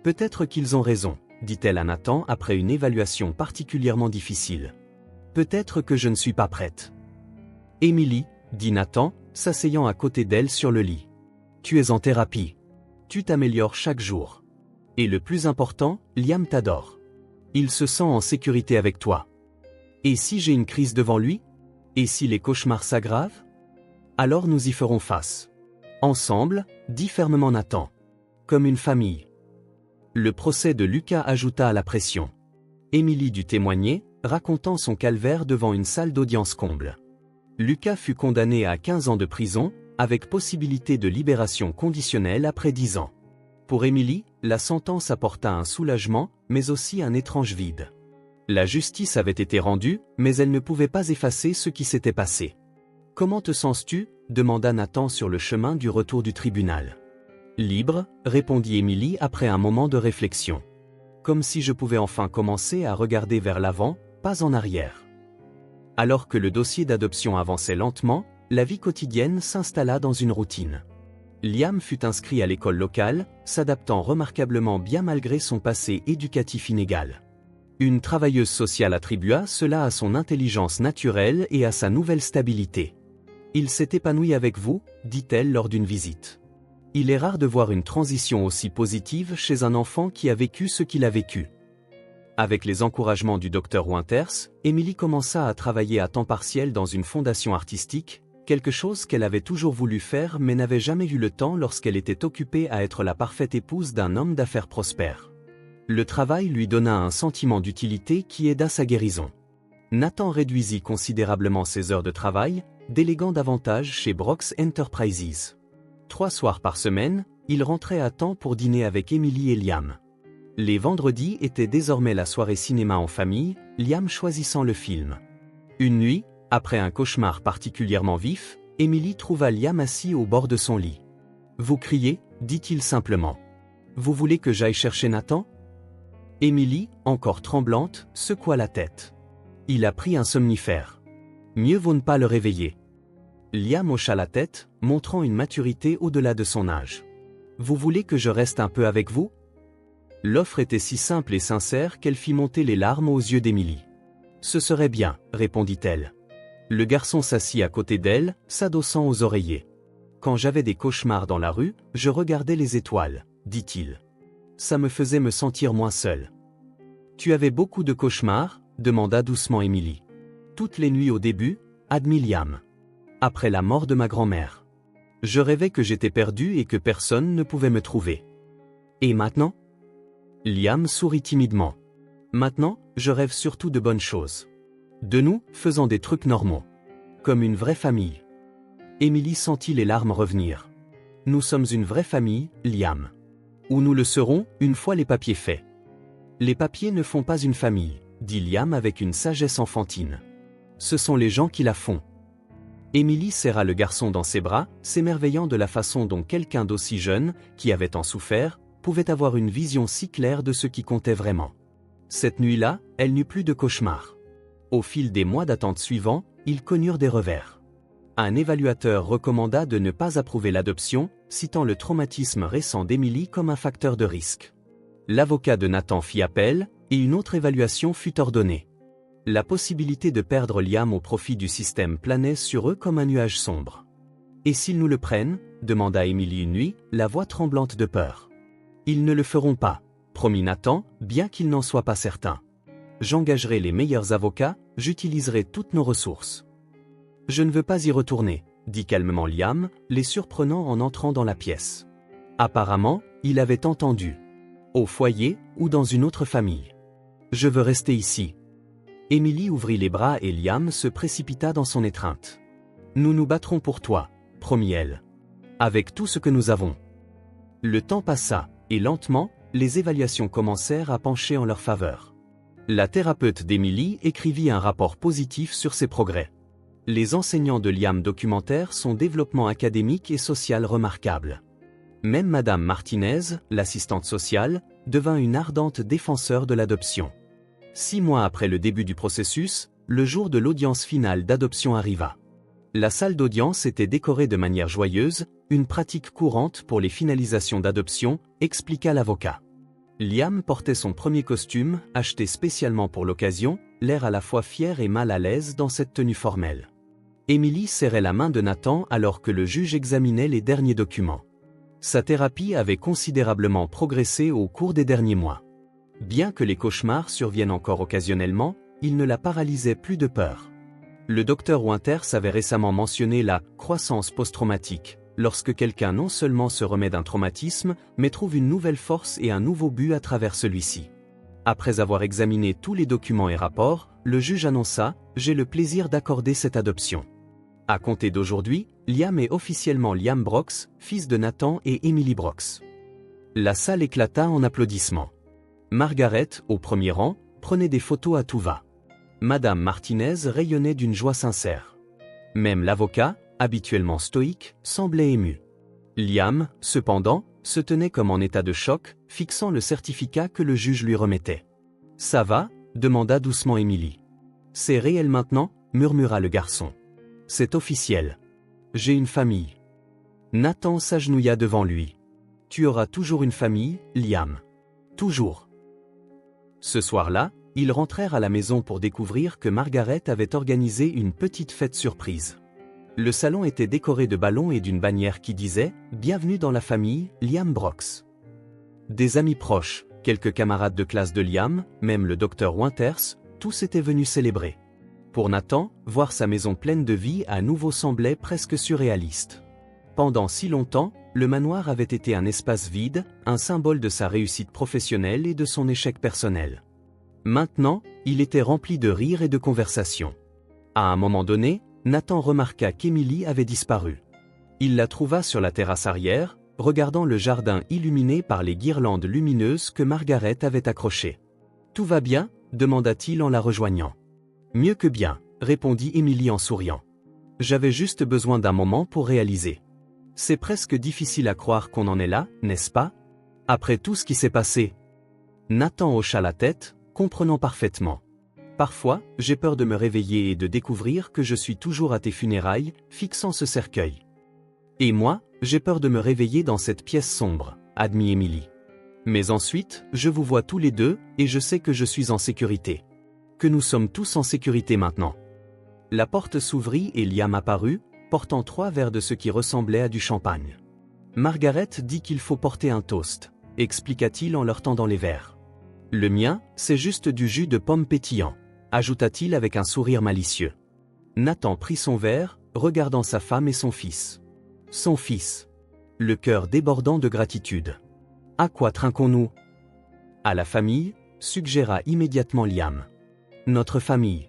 Peut-être qu'ils ont raison, dit-elle à Nathan après une évaluation particulièrement difficile. Peut-être que je ne suis pas prête. Émilie, dit Nathan, s'asseyant à côté d'elle sur le lit. Tu es en thérapie. Tu t'améliores chaque jour. Et le plus important, Liam t'adore. Il se sent en sécurité avec toi. Et si j'ai une crise devant lui? Et si les cauchemars s'aggravent? Alors nous y ferons face. Ensemble, dit fermement Nathan. Comme une famille. Le procès de Lucas ajouta à la pression. Émilie dut témoigner, racontant son calvaire devant une salle d'audience comble. Lucas fut condamné à 15 ans de prison, avec possibilité de libération conditionnelle après 10 ans. Pour Émilie, la sentence apporta un soulagement, mais aussi un étrange vide. La justice avait été rendue, mais elle ne pouvait pas effacer ce qui s'était passé. « Comment te sens-tu » demanda Nathan sur le chemin du retour du tribunal. « Libre » répondit Émilie après un moment de réflexion. Comme si je pouvais enfin commencer à regarder vers l'avant, pas en arrière. Alors que le dossier d'adoption avançait lentement, la vie quotidienne s'installa dans une routine. Liam fut inscrit à l'école locale, s'adaptant remarquablement bien malgré son passé éducatif inégal. Une travailleuse sociale attribua cela à son intelligence naturelle et à sa nouvelle stabilité. « Il s'est épanoui avec vous » dit-elle lors d'une visite. Il est rare de voir une transition aussi positive chez un enfant qui a vécu ce qu'il a vécu. Avec les encouragements du docteur Winters, Émilie commença à travailler à temps partiel dans une fondation artistique, Quelque chose qu'elle avait toujours voulu faire mais n'avait jamais eu le temps lorsqu'elle était occupée à être la parfaite épouse d'un homme d'affaires prospère. Le travail lui donna un sentiment d'utilité qui aida sa guérison. Nathan réduisit considérablement ses heures de travail, déléguant davantage chez Brox Enterprises. 3 soirs par semaine, il rentrait à temps pour dîner avec Emily et Liam. Les vendredis étaient désormais la soirée cinéma en famille, Liam choisissant le film. Une nuit, après un cauchemar particulièrement vif, Emily trouva Liam assis au bord de son lit. « Vous criez » dit-il simplement. « Vous voulez que j'aille chercher Nathan ?» Emily, encore tremblante, secoua la tête. Il a pris un somnifère. Mieux vaut ne pas le réveiller. Liam hocha la tête, montrant une maturité au-delà de son âge. « Vous voulez que je reste un peu avec vous ?» L'offre était si simple et sincère qu'elle fit monter les larmes aux yeux d'Emily. « Ce serait bien, » répondit-elle. Le garçon s'assit à côté d'elle, s'adossant aux oreillers. « Quand j'avais des cauchemars dans la rue, je regardais les étoiles, » dit-il. « Ça me faisait me sentir moins seul. »« Tu avais beaucoup de cauchemars ?» demanda doucement Emily. « Toutes les nuits au début, » admit Liam. « Après la mort de ma grand-mère. Je rêvais que j'étais perdu et que personne ne pouvait me trouver. »« Et maintenant ?» Liam sourit timidement. « Maintenant, je rêve surtout de bonnes choses. De nous, faisant des trucs normaux. Comme une vraie famille. » Emily sentit les larmes revenir. « Nous sommes une vraie famille, Liam. Ou nous le serons, une fois les papiers faits. »« Les papiers ne font pas une famille, » dit Liam avec une sagesse enfantine. « Ce sont les gens qui la font. » Emily serra le garçon dans ses bras, s'émerveillant de la façon dont quelqu'un d'aussi jeune, qui avait tant souffert, pouvait avoir une vision si claire de ce qui comptait vraiment. Cette nuit-là, elle n'eut plus de cauchemars. Au fil des mois d'attente suivants, ils connurent des revers. Un évaluateur recommanda de ne pas approuver l'adoption, citant le traumatisme récent d'Emily comme un facteur de risque. L'avocat de Nathan fit appel, et une autre évaluation fut ordonnée. La possibilité de perdre Liam au profit du système planait sur eux comme un nuage sombre. « Et s'ils nous le prennent ?» demanda Emily une nuit, la voix tremblante de peur. « Ils ne le feront pas, » promit Nathan, bien qu'il n'en soit pas certain. « J'engagerai les meilleurs avocats, j'utiliserai toutes nos ressources. »« Je ne veux pas y retourner, » dit calmement Liam, les surprenant en entrant dans la pièce. Apparemment, il avait entendu. « Au foyer, ou dans une autre famille. »« Je veux rester ici. » Emily ouvrit les bras et Liam se précipita dans son étreinte. « Nous nous battrons pour toi, » promit-elle. « Avec tout ce que nous avons. » Le temps passa, et lentement, les évaluations commencèrent à pencher en leur faveur. La thérapeute d'Emily écrivit un rapport positif sur ses progrès. Les enseignants de Liam documentèrent son développement académique et social remarquable. Même Madame Martinez, l'assistante sociale, devint une ardente défenseur de l'adoption. 6 mois après le début du processus, le jour de l'audience finale d'adoption arriva. La salle d'audience était décorée de manière joyeuse, une pratique courante pour les finalisations d'adoption, expliqua l'avocat. Liam portait son premier costume, acheté spécialement pour l'occasion, l'air à la fois fier et mal à l'aise dans cette tenue formelle. Emily serrait la main de Nathan alors que le juge examinait les derniers documents. Sa thérapie avait considérablement progressé au cours des derniers mois. Bien que les cauchemars surviennent encore occasionnellement, ils ne la paralysaient plus de peur. Le docteur Winters avait récemment mentionné la « croissance post-traumatique », lorsque quelqu'un non seulement se remet d'un traumatisme, mais trouve une nouvelle force et un nouveau but à travers celui-ci. Après avoir examiné tous les documents et rapports, le juge annonça « J'ai le plaisir d'accorder cette adoption ». À compter d'aujourd'hui, Liam est officiellement Liam Brox, fils de Nathan et Emily Brox. La salle éclata en applaudissements. Margaret, au premier rang, prenait des photos à tout va. Madame Martinez rayonnait d'une joie sincère. Même l'avocat, habituellement stoïque, semblait ému. Liam, cependant, se tenait comme en état de choc, fixant le certificat que le juge lui remettait. « Ça va ?» demanda doucement Emily. « C'est réel maintenant ?» murmura le garçon. « C'est officiel. J'ai une famille. » Nathan s'agenouilla devant lui. « Tu auras toujours une famille, Liam. Toujours. » Ce soir-là, ils rentrèrent à la maison pour découvrir que Margaret avait organisé une petite fête surprise. Le salon était décoré de ballons et d'une bannière qui disait « Bienvenue dans la famille, Liam Brox ». Des amis proches, quelques camarades de classe de Liam, même le docteur Winters, tous étaient venus célébrer. Pour Nathan, voir sa maison pleine de vie à nouveau semblait presque surréaliste. Pendant si longtemps, le manoir avait été un espace vide, un symbole de sa réussite professionnelle et de son échec personnel. Maintenant, il était rempli de rires et de conversations. À un moment donné, Nathan remarqua qu'Emily avait disparu. Il la trouva sur la terrasse arrière, regardant le jardin illuminé par les guirlandes lumineuses que Margaret avait accrochées. « Tout va bien ?» demanda-t-il en la rejoignant. « Mieux que bien », répondit Emily en souriant. « J'avais juste besoin d'un moment pour réaliser. C'est presque difficile à croire qu'on en est là, n'est-ce pas? Après tout ce qui s'est passé. » Nathan hocha la tête, comprenant parfaitement. « Parfois, j'ai peur de me réveiller et de découvrir que je suis toujours à tes funérailles, fixant ce cercueil. » Et moi, j'ai peur de me réveiller dans cette pièce sombre, admit Emily. Mais ensuite, je vous vois tous les deux, et je sais que je suis en sécurité. Que nous sommes tous en sécurité maintenant. La porte s'ouvrit et Liam apparut, portant 3 verres de ce qui ressemblait à du champagne. Margaret dit qu'il faut porter un toast, expliqua-t-il en leur tendant les verres. Le mien, c'est juste du jus de pomme pétillant, ajouta-t-il avec un sourire malicieux. Nathan prit son verre, regardant sa femme et son fils. Son fils. Le cœur débordant de gratitude. À quoi trinquons-nous? À la famille, suggéra immédiatement Liam. Notre famille.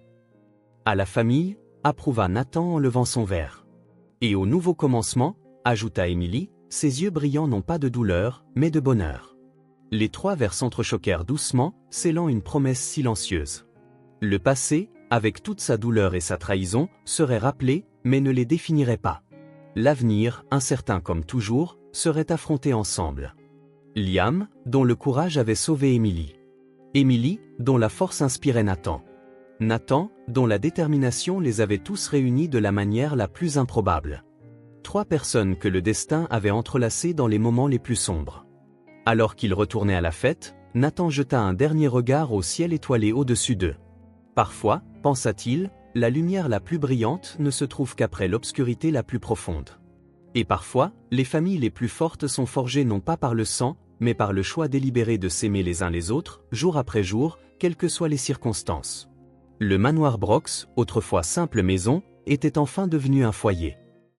À la famille, approuva Nathan en levant son verre. Et au nouveau commencement, ajouta Emily, ses yeux brillants n'ont pas de douleur, mais de bonheur. Les 3 verres s'entrechoquèrent doucement, scellant une promesse silencieuse. Le passé, avec toute sa douleur et sa trahison, serait rappelé, mais ne les définirait pas. L'avenir, incertain comme toujours, serait affronté ensemble. Liam, dont le courage avait sauvé Emily. Emily, dont la force inspirait Nathan. Nathan, dont la détermination les avait tous réunis de la manière la plus improbable. 3 personnes que le destin avait entrelacées dans les moments les plus sombres. Alors qu'ils retournaient à la fête, Nathan jeta un dernier regard au ciel étoilé au-dessus d'eux. Parfois, pensa-t-il, la lumière la plus brillante ne se trouve qu'après l'obscurité la plus profonde. Et parfois, les familles les plus fortes sont forgées non pas par le sang, mais par le choix délibéré de s'aimer les uns les autres, jour après jour, quelles que soient les circonstances. Le manoir Brox, autrefois simple maison, était enfin devenu un foyer.